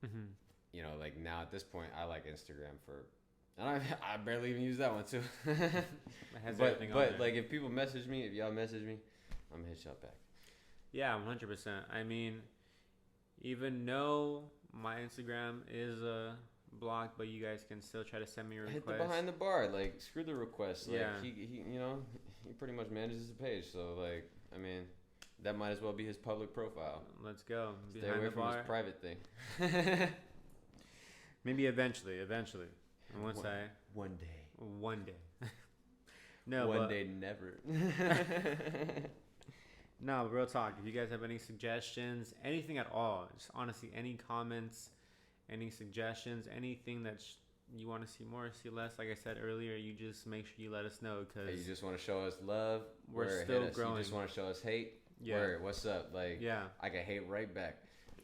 Mm-hmm. Like now at this point, I like Instagram and I barely even use that one too. but like if people message me, if y'all message me, I'm gonna hit y'all back. Yeah, 100%. I mean, even though my Instagram is blocked, but you guys can still try to send me a request. Hit the Behind the Bar, like screw the request. Like yeah. he pretty much manages the page, so like I mean, that might as well be his public profile. Let's go. Stay away from his private thing. Maybe eventually. One day. No, one day never. No, real talk. If you guys have any suggestions, anything at all, just honestly, any comments, any suggestions, anything that you want to see more, see less, like I said earlier, you just make sure you let us know because you just want to show us love. We're still growing. You just want to show us hate. Yeah. What's up? Like, yeah, I can hate right back.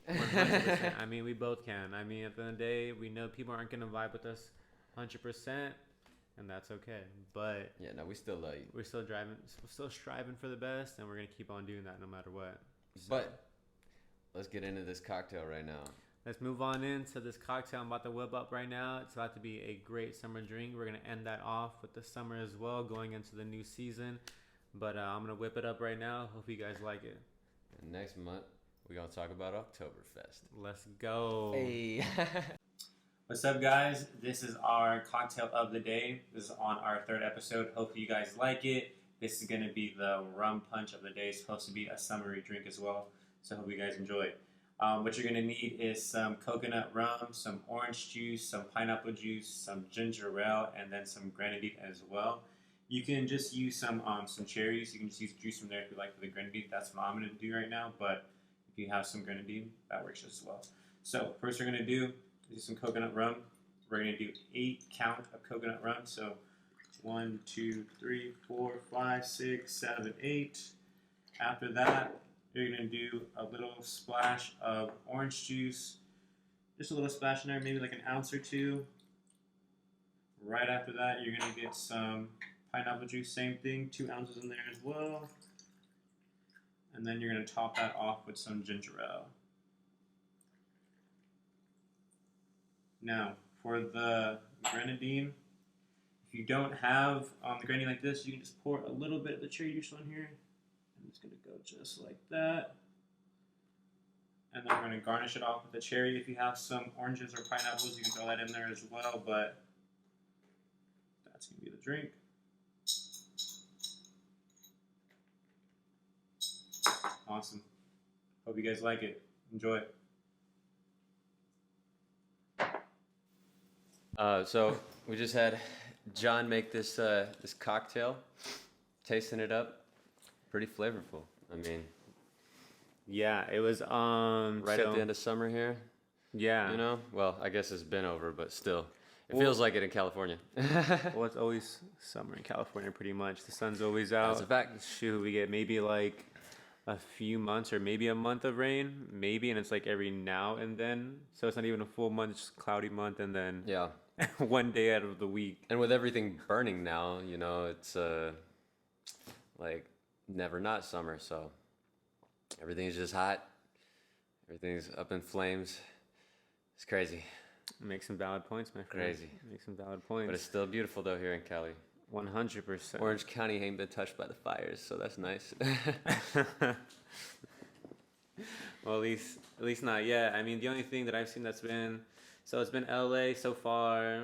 100%. I mean, we both can. I mean, at the end of the day, we know people aren't going to vibe with us 100%. And that's okay. But yeah, no, we still love you. We're still striving for the best, and we're gonna keep on doing that no matter what. So, but let's get into this cocktail right now. Let's move on into this cocktail I'm about to whip up right now. It's about to be a great summer drink. We're gonna end that off with the summer as well, going into the new season. But I'm gonna whip it up right now. Hope you guys like it. And next month we're gonna talk about Oktoberfest. Let's go. Hey. What's up, guys? This is our cocktail of the day. This is on our third episode. Hopefully you guys like it. This is going to be the rum punch of the day. It's supposed to be a summery drink as well. So hope you guys enjoy it. What you're going to need is some coconut rum, some orange juice, some pineapple juice, some ginger ale, and then some grenadine as well. You can just use some cherries. You can just use juice from there if you like for the grenadine. That's what I'm going to do right now. But if you have some grenadine, that works just as well. So first we're going to do some coconut rum. We're going to do 8 count of coconut rum. So 1, 2, 3, 4, 5, 6, 7, 8. After that, you're going to do a little splash of orange juice. Just a little splash in there, maybe like an ounce or 2. Right after that, you're going to get some pineapple juice, same thing, 2 ounces in there as well. And then you're going to top that off with some ginger ale. Now, for the grenadine, if you don't have the grenadine like this, you can just pour a little bit of the cherry juice on here. And it's going to go just like that. And then we're going to garnish it off with the cherry. If you have some oranges or pineapples, you can throw that in there as well, but that's going to be the drink. Awesome. Hope you guys like it. Enjoy. So we just had John make this cocktail, tasting it up. pretty flavorful. I mean, Yeah, it was right so, at the end of summer here. Yeah. You know, well, I guess it's been over, but still, it Well- feels like it in California. Well, it's always summer in California, pretty much. The sun's always That's out. a fact. Shoot, we get maybe like a few months or maybe a month of rain, maybe, and it's like every now and then. So it's not even a full month, it's just a cloudy month, and then Yeah, one day out of the week. and with everything burning now, you know, it's like never not summer, so everything's just hot. Everything's up in flames. It's crazy, Make some valid points, my friend. Crazy. Make some valid but it's points. still beautiful though here in Cali. 100%. Orange County ain't been touched by the fires, so that's nice. Well, at least not yet. I mean, the only thing that I've seen that's been, so it's been LA so far.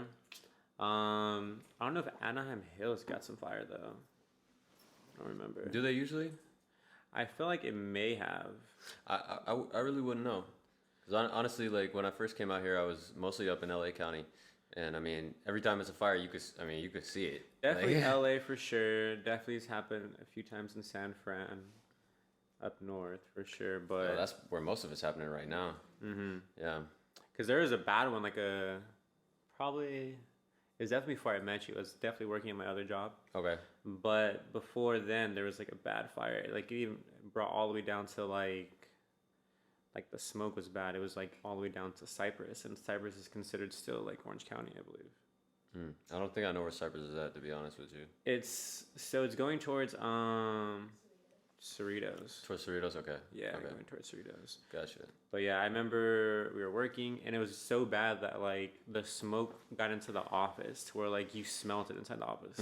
I don't know if Anaheim Hills got some fire though. I don't remember. Do they usually? I feel like it may have. I really wouldn't know. Because honestly, like when I first came out here, I was mostly up in LA County. And I mean, every time it's a fire, you could see it. Definitely Like, LA for sure. Definitely has happened a few times in San Fran, up north for sure. well, But that's where most of it's happening right now. mm-hmm. Yeah. Because there was a bad one, like probably it was definitely before I met you. I was definitely working at my other job. Okay. But before then, there was like a bad fire. Like it even brought all the way down to like the smoke was bad. It was like all the way down to Cypress, and Cypress is considered still like Orange County, I believe. I don't think I know where Cypress is at, to be honest with you. It's going towards Cerritos. Towards Cerritos, okay. Yeah, Okay. going towards Cerritos. Gotcha. But yeah, I remember we were working, and it was so bad that like the smoke got into the office to where like you smelt it inside the office.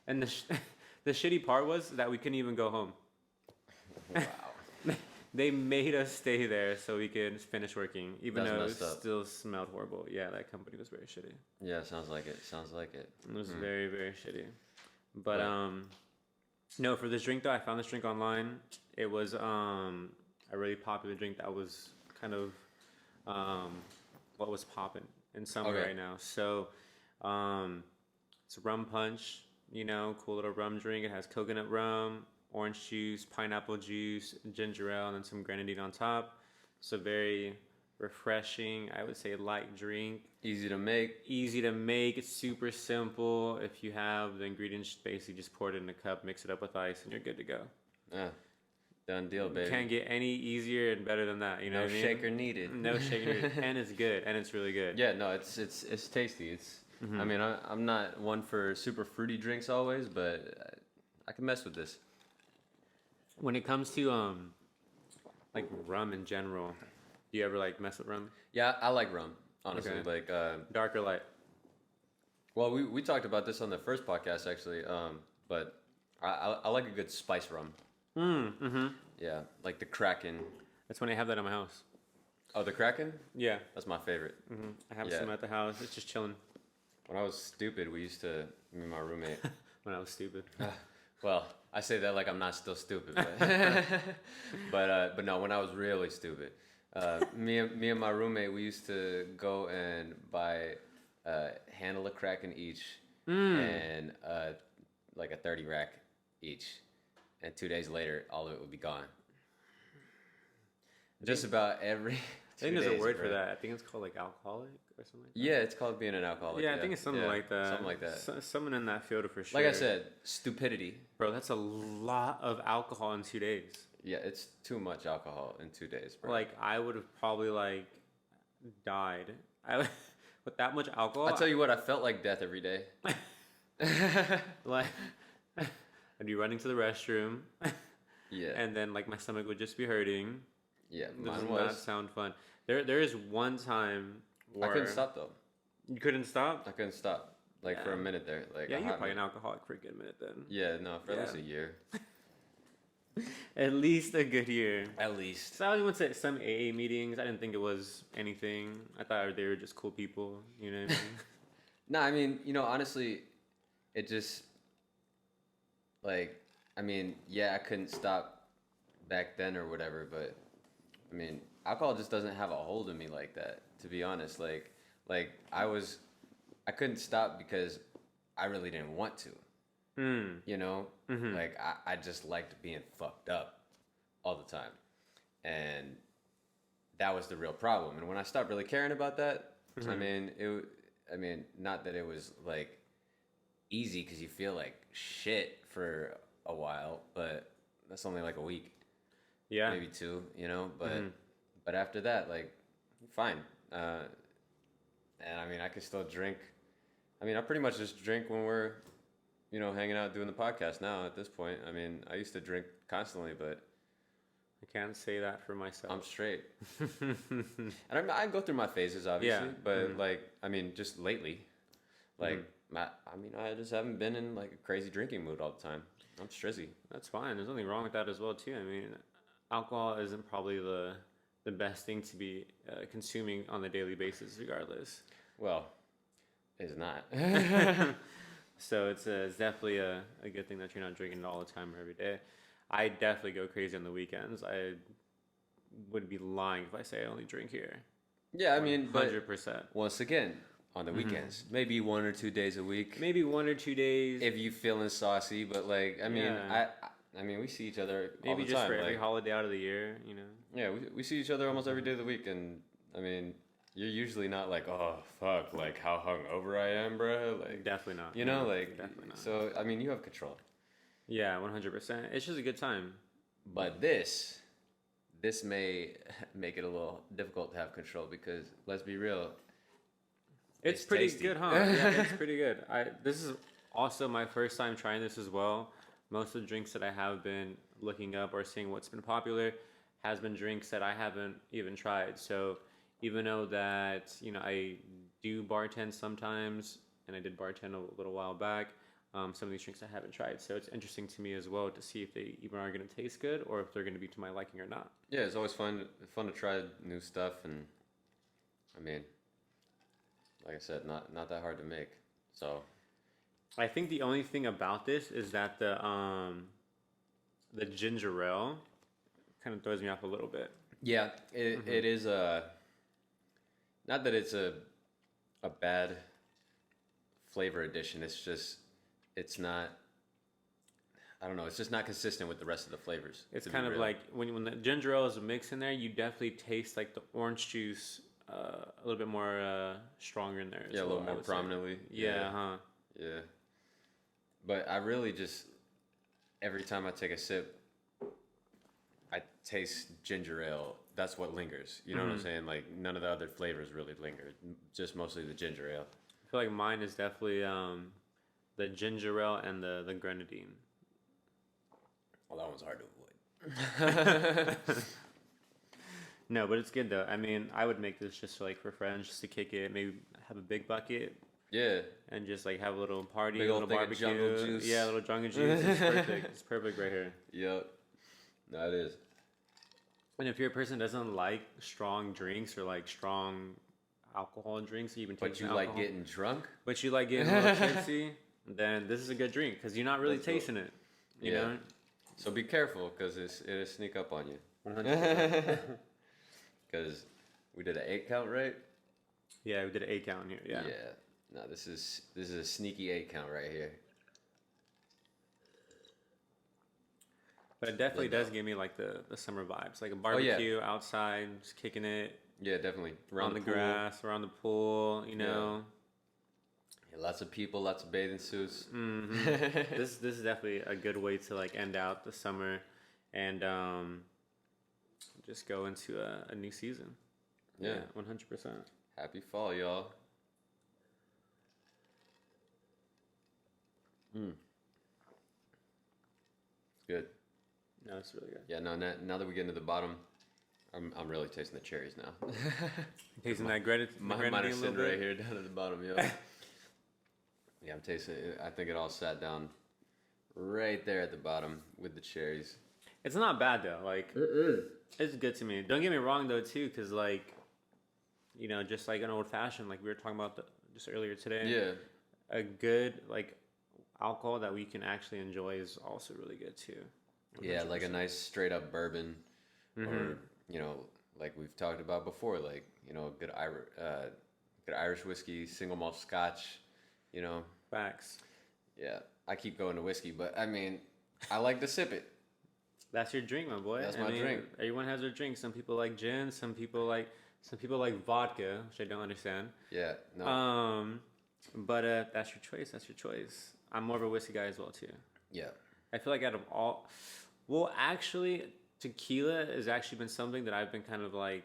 And the shitty part was that we couldn't even go home. Wow. They made us stay there so we could finish working, even That's though it messed up. still smelled horrible. Yeah, that company was very shitty. Yeah, sounds like it. Sounds like it. It was very, very shitty. But Right. no, for this drink though, I found this drink online. It was a really popular drink that was kind of what was popping in summer Okay. right now. So it's rum punch, you know, cool little rum drink. It has coconut rum, orange juice, pineapple juice, ginger ale, and then some grenadine on top. So very refreshing, I would say light drink. Easy to make. Easy to make, it's super simple. If you have the ingredients, basically just pour it in a cup, mix it up with ice, and you're good to go. Yeah. Done deal, baby. Can't get any easier and better than that, you know No what I mean? shaker needed. No shaker needed. And it's good, and it's really good. Yeah, no, it's tasty. It's. I mean, I'm not one for super fruity drinks always, but I can mess with this. When it comes to like rum in general, do you ever like mess with rum? Yeah, I like rum. Honestly, Okay. like. Dark or light? Well, we talked about this on the first podcast actually, but I like a good spice rum. Yeah, like the Kraken. That's when I have that at my house. Oh, the Kraken? Yeah. That's my favorite. I have Yeah. some at the house. It's just chilling. When I was stupid, me and my roommate. When I was stupid. Well, I say that like I'm not still stupid, but but no, when I was really stupid, me and my roommate, we used to go and buy a handle of Kraken each and like a 30 rack each, and 2 days later, all of it would be gone. Just about every. I think 2 there's a days, word bro. for that. I think it's called like alcoholic or something like that. Yeah, it's called being an alcoholic. Yeah, I think it's something like that. Something like that. Someone in that field for sure. Like I said, stupidity. Bro, that's a lot of alcohol in 2 days. Yeah, it's too much alcohol in 2 days, bro. Like, I would have probably, like, died. With that much alcohol. I tell you what, I felt like death every day. Like, I'd be running to the restroom. Yeah. And then, like, my stomach would just be hurting. Yeah, This mine does not was. sound fun. There is one time I where... couldn't stop though. You couldn't stop? I couldn't stop. Like for a Yeah. minute there. Like Yeah, a you're hot probably an minute. alcoholic for a good minute then. Yeah, no, for at least Yeah. a year. At least a good year. At least. So I went to some AA meetings. I didn't think it was anything. I thought they were just cool people. You know what I mean? No, I mean, you know, honestly, it just like I mean, yeah, I couldn't stop back then or whatever, but I mean, alcohol just doesn't have a hold of me like that, to be honest. Like I couldn't stop because I really didn't want to. You know, Mm-hmm. like I just liked being fucked up all the time, and that was the real problem. And when I stopped really caring about that, I Mm-hmm. mean, I mean, not that it was like easy because you feel like shit for a while, but that's only like a week, Yeah. maybe two, you know. Mm-hmm. But after that, like, fine. Uh, and I mean, I can still drink. I mean, I pretty much just drink when we're, hanging out doing the podcast now. At this point, I mean, I used to drink constantly, but I can't say that for I'm myself. straight. And I go through my phases, obviously, Yeah. but Mhm. like, I mean, just lately, like, Mhm. I mean, I just haven't been in like a crazy drinking mood all the time. I'm strizzy. That's fine. There's nothing wrong with that as well, too. I mean, alcohol isn't probably the best thing to be consuming on a daily basis, regardless. Well, it's not. So it's definitely a good thing that you're not drinking it all the time or every day. I definitely go crazy on the weekends. I would be lying if I say I only drink here. Yeah, I mean, but 100%. once again, on the weekends, maybe 1 or 2 days a week, Maybe 1 or 2 days. if you feeling saucy. But like, I mean, Yeah. I mean, we see each other all Maybe the just time. for every Like, holiday out of the year, you know. yeah, we see each other almost every day of the week, and I mean, you're usually not like, oh fuck, like how hungover I am, bro. Like, Definitely not. you know, No, like, definitely not. so I mean, you have control. Yeah, 100%. It's just a good time. But this may make it a little difficult to have control because let's be real, It's it's pretty tasty. good, huh? Yeah, it's pretty good. This is also my first time trying this as well. Most of the drinks that I have been looking up or seeing what's been popular has been drinks that I haven't even tried. So even though that, I do bartend sometimes, and I did bartend a little while back, some of these drinks I haven't tried. So it's interesting to me as well to see if they even are going to taste good or if they're going to be to my liking or not. Yeah, it's always fun to try new stuff, and I mean, like I said, not that hard to make. So I think the only thing about this is that the ginger ale kind of throws me off a little bit. yeah, it is not that it's a bad flavor addition. It's just it's not. I don't know. It's just not consistent with the rest of the flavors. It's to be kind of real. like when the ginger ale is mixed in there, you definitely taste like the orange juice a little bit more stronger in there. As Yeah, a well, little I more would say. prominently. Yeah, huh? Yeah. But I really just every time I take a sip, I taste ginger ale. That's what lingers. You know what I'm saying? Like none of the other flavors really linger. Just mostly the ginger ale. I feel like mine is definitely the ginger ale and the grenadine. Well, that one's hard to avoid. No, but it's good though. I mean, I would make this just like for friends, just to kick it. Maybe have a big bucket Yeah. and just like have a little party, Big a old little thing of jungle barbecue. juice. Yeah, a little jungle juice. It's perfect. It's perfect right here. Yep. No, it is. And if you're a person that doesn't like strong drinks or like strong alcohol drinks, even But tasting you like alcohol, getting drunk? but you like getting a little tipsy, then this is a good drink because you're not really Let's go. tasting it. You Yeah. know. So be careful because it'll sneak up on you. 100%. Because we did an 8 count, right? Yeah, we did an 8 count here. Yeah. No, this is a sneaky 8 count right here. But it definitely Let does go. give me like the summer vibes, like a Oh, yeah. barbecue outside, just kicking it Yeah, definitely. on the pool. grass, around the pool. You Yeah. know. Yeah, lots of people, lots of bathing suits. This is definitely a good way to like end out the summer, and just go into a new season. Yeah. 100%. Happy fall, y'all. Good. No, it's really good. Yeah, no, now that we get into the bottom, I'm really tasting the cherries now. Tasting that grenadine, Mine grenadine are a little sitting right bit. here down at the bottom, yeah. Yeah, I'm tasting it. I think it all sat down right there at the bottom with the cherries. It's not bad though. Like it's good to me. Don't get me wrong though too, because like, just like an old fashioned, like we were talking about just earlier today. Yeah. A good like alcohol that we can actually enjoy is also really good too. Yeah, like a 100%. nice straight up bourbon, or like we've talked about before, like good Irish whiskey, single malt Scotch, Facts. Yeah, I keep going to whiskey, but I mean, I like to sip it. That's your drink, my boy. That's I my mean, drink. Everyone has their drink. Some people like gin. Some people like vodka, which I don't understand. Yeah, no. But that's your choice. That's your choice. I'm more of a whiskey guy as well too. Yeah. I feel like out of all, well, actually, tequila has actually been something that I've been kind of like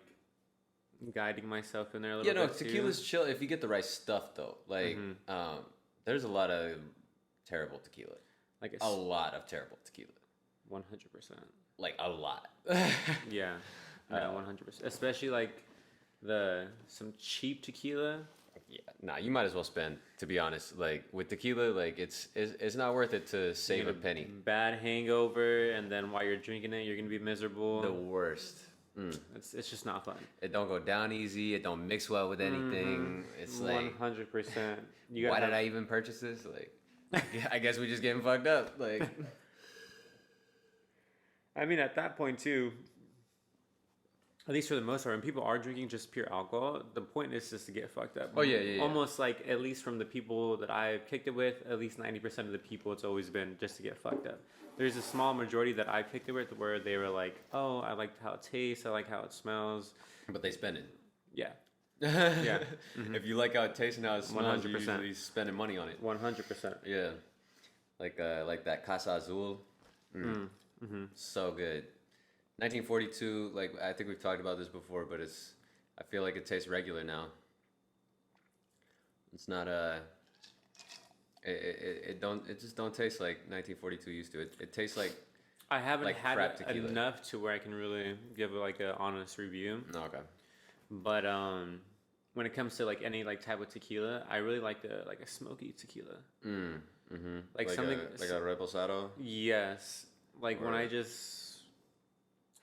guiding myself in there a little Yeah, no, bit tequila's too. chill if you get the right stuff though. Like, there's a lot of terrible tequila. Like A lot of terrible tequila. 100%. Like a lot. Yeah, 100%. Especially like some cheap tequila. Yeah, nah, you might as well spend. To be honest, like with tequila, like it's not worth it to save You a get penny. Bad hangover, and then while you're drinking it, you're gonna be miserable. The worst. It's just not fun. It don't go down easy. It don't mix well with anything. It's like 100%. why did I even purchase this? Like, I guess we just getting fucked up. Like, I mean, at that point too. At least for the most part, when people are drinking just pure alcohol, the point is just to get fucked up. Oh, yeah. Almost like, at least from the people that I've kicked it with, at least 90% of the people, it's always been just to get fucked up. There's a small majority that I kicked it with where they were like, oh, I like how it tastes, I like how it smells. but they spend it. Yeah. Yeah. If you like how it tastes and how it smells, you're 100%. usually spending money on it. 100%. Yeah. Like that Casa Azul. So good. 1942, like I think we've talked about this before, but I feel like it tastes regular now. It's not it just don't taste like 1942 used to. It tastes like I haven't Like had crap it tequila. enough to where I can really give like an honest review. okay. But when it comes to like any like type of tequila, I really like a smoky tequila. Like something like a reposado. Yes, like when I Right. just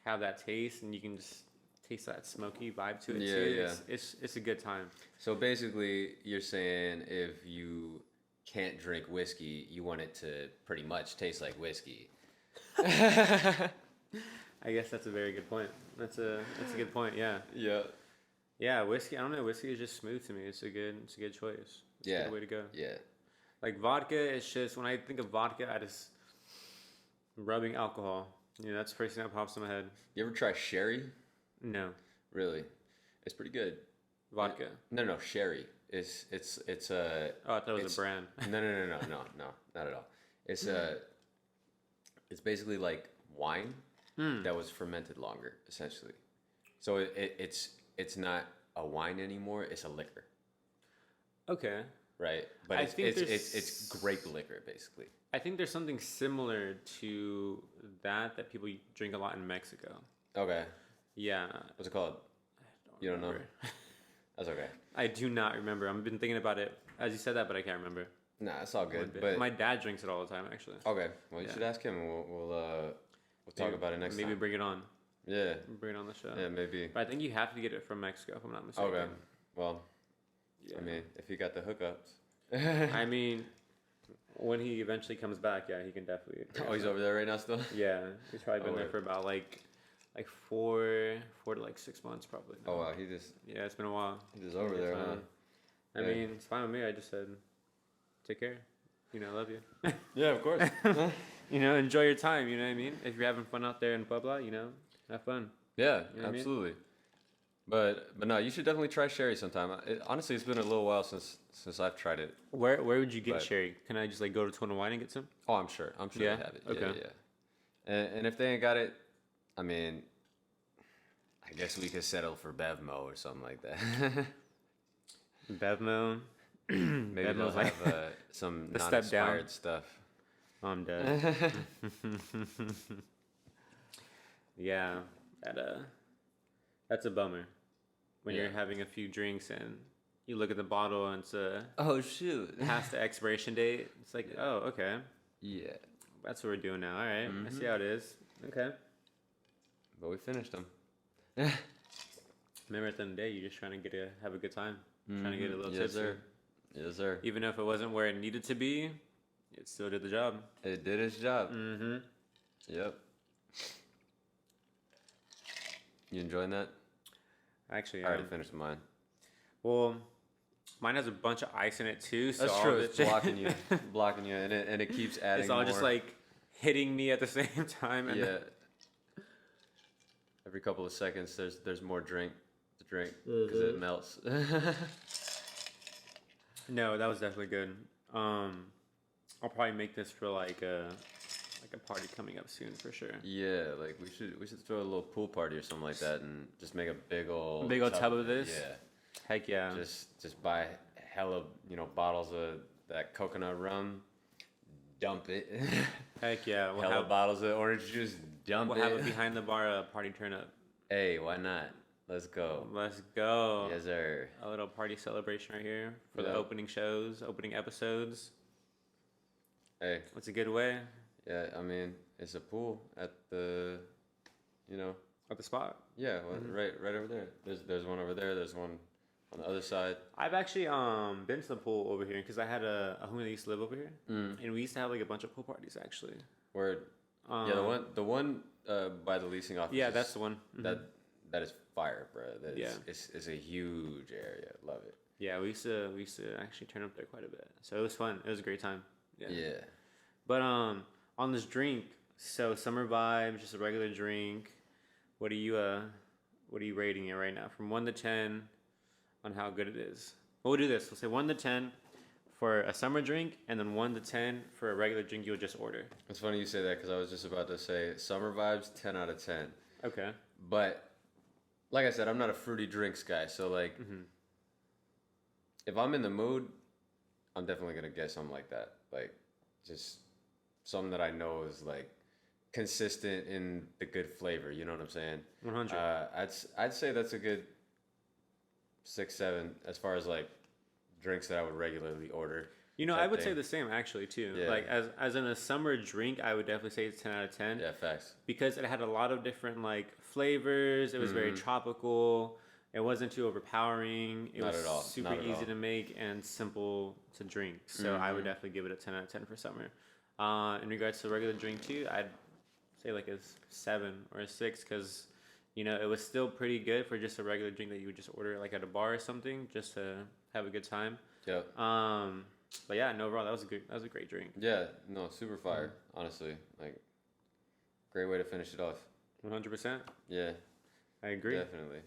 have that taste and you can just taste that smoky vibe to it Yeah, too. yeah. It's a good time. So basically, you're saying if you can't drink whiskey, you want it to pretty much taste like whiskey. I guess that's a very good point. That's a good point. Yeah. Yeah. Yeah, whiskey. I don't know. Whiskey is just smooth to me. It's a good choice. It's a Yeah. good way to go. Yeah. Like vodka, it's just when I think of vodka, I just rubbing alcohol. That's the first thing that pops in my head. You ever try sherry? No, Really? It's pretty good. vodka. No, sherry. It's a Oh, I thought it was it's- a brand. no, not at all. It's basically like wine that was fermented longer, essentially. So it's not a wine anymore. It's a liquor, Okay. right? But I think it's grape liquor, basically. I think there's something similar to that people drink a lot in Mexico. Okay. Yeah. What's it called? You don't know? remember. That's okay. I do not remember. I've been thinking about it as you said that, but I can't remember. Nah, it's all One good. bit. But My dad drinks it all the time, actually. okay, well you Yeah. should ask him, and we'll talk Maybe- about it next Maybe time. bring it on. Yeah. Bring it on the show. Yeah, maybe. But I think you have to get it from Mexico, if I'm not mistaken. Okay. Well, Yeah. I mean, if you got the hookups. I mean, when he eventually comes back, yeah, he can definitely. Oh, he's over there right now still? Yeah, he's probably been Oh, there wait. for about like 4 to like 6 months, probably. Oh wow, he just Yeah, it's been a while. over there, huh? I Yeah. mean, it's fine with me. I just said, take care. I love you. Yeah, of course. Enjoy your time. You know what I mean? If you're having fun out there in Puebla, have fun. Yeah, You know what I mean? absolutely. But no, you should definitely try sherry sometime. Honestly, it's been a little while since I've tried it. Where would you get But- sherry? Can I just like go to Total Wine and get some? Oh, I'm sure. I'm sure Yeah? they have it. Okay. Yeah. And if they ain't got it, I mean, I guess we could settle for Bevmo or something like that. Bevmo. Maybe they'll Bevmo's like have some the step down. non-expired stuff. I'm dead. Yeah, that's a bummer. When you're Yeah. having a few drinks and you look at the bottle and it's Oh shoot. past the expiration date. It's like, oh, okay, Yeah, that's what we're doing now. All right, I see how it is. Okay. but we finished them. Remember, at the end of the day, you're just trying to have a good time, trying to get a little Yes, tipsy. sir. Yes, sir. Even if it wasn't where it needed to be, it still did the job. It did its job. Mm-hmm. Yep. You enjoying that? Actually, I already finished mine. well, Mine has a bunch of ice in it too. So That's all true. of It's it- blocking you, and it keeps adding. It's all just more. like hitting me at the same time. And Yeah. Every couple of seconds, there's more drink to drink because it melts. No, that was definitely good. I'll probably make this for like a party coming up soon for sure. Yeah, like we should throw a little pool party or something like that, and just make a big old tub of this? Yeah. Heck yeah. Just buy hella bottles of that coconut rum, dump it. Heck yeah. We'll Hella have bottles of orange juice, dump we'll it. have a behind the bar party turn up. Hey, why not? Let's go. Let's go. Yes, sir. A little party celebration right here for Yeah. the opening shows, opening episodes. Hey, What's a good way? yeah. I mean, it's a pool at the, At the spot. yeah, well, right over there. There's one over there. There's one on the other side. I've actually been to the pool over here because I had a homie that used to live over here, and we used to have like a bunch of pool parties actually. Where, yeah, the one by the leasing office. Yeah, that's the one. That is fire, bro. That is, Yeah. it's a huge area. Love it. Yeah, we used to actually turn up there quite a bit, so it was fun. It was a great time. Yeah. Yeah. But on this drink, so summer vibe, just a regular drink. What are you rating it right now from 1 to 10 on how good it is? We'll do this. We'll say 1 to 10 for a summer drink, and then 1 to 10 for a regular drink you'll just order. It's funny you say that because I was just about to say summer vibes, 10 out of 10. Okay. But like I said, I'm not a fruity drinks guy. So like, if I'm in the mood, I'm definitely gonna get something like that. Like, just something that I know is like consistent in the good flavor. You know what I'm saying? 100. I'd say that's a good 6, 7 as far as like drinks that I would regularly order. You know, type I would say thing. the same actually too. Yeah. Like as in a summer drink, I would definitely say it's 10 out of 10. Yeah, facts. Because it had a lot of different like flavors. It was very tropical. It wasn't too overpowering. It Not was at all. super Not at easy all. to make and simple to drink. So I would definitely give it a 10 out of 10 for summer. In regards to regular drink too, I'd say like a 7 or a 6 because it was still pretty good for just a regular drink that you would just order like at a bar or something just to have a good time. Yeah. But yeah, no, overall that was a great drink. Yeah. No, super fire. Honestly, like, great way to finish it off. 100%. Yeah. I agree. Definitely.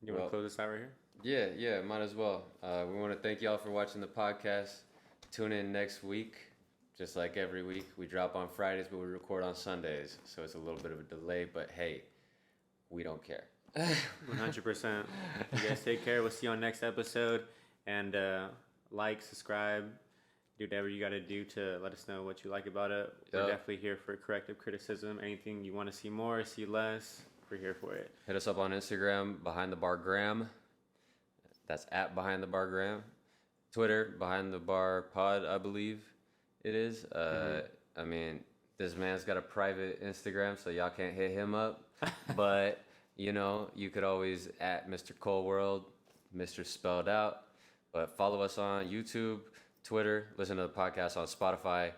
You want Well- to close this out right here? Yeah, might as well. We want to thank y'all for watching the podcast. Tune in next week. Just like every week, we drop on Fridays, but we record on Sundays. So it's a little bit of a delay, but hey, we don't care. 100%. You guys take care. We'll see you on next episode. And like, subscribe, do whatever you got to do to let us know what you like about it. We're Yeah. definitely here for corrective criticism. Anything you want to see more, see less, we're here for it. Hit us up on Instagram, Behind the Bar Gram. That's at Behind the Bar Gram. Twitter, Behind the Bar Pod, I believe it is. I mean, this man's got a private Instagram, so y'all can't hit him up. But, you could always at Mr. Cole World, Mr. spelled out. But follow us on YouTube, Twitter, listen to the podcast on Spotify,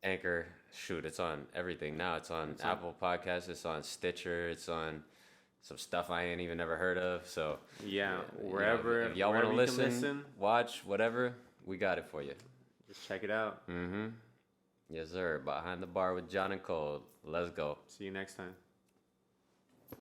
Anchor. Shoot, it's on everything now. It's on Apple Podcasts, it's on Stitcher, it's on some stuff I ain't even never heard of. So Yeah, wherever. if y'all want to wherever you can listen, watch, whatever, we got it for you. just check it out. Yes, sir. Behind the Bar with John and Cole. Let's go. See you next time.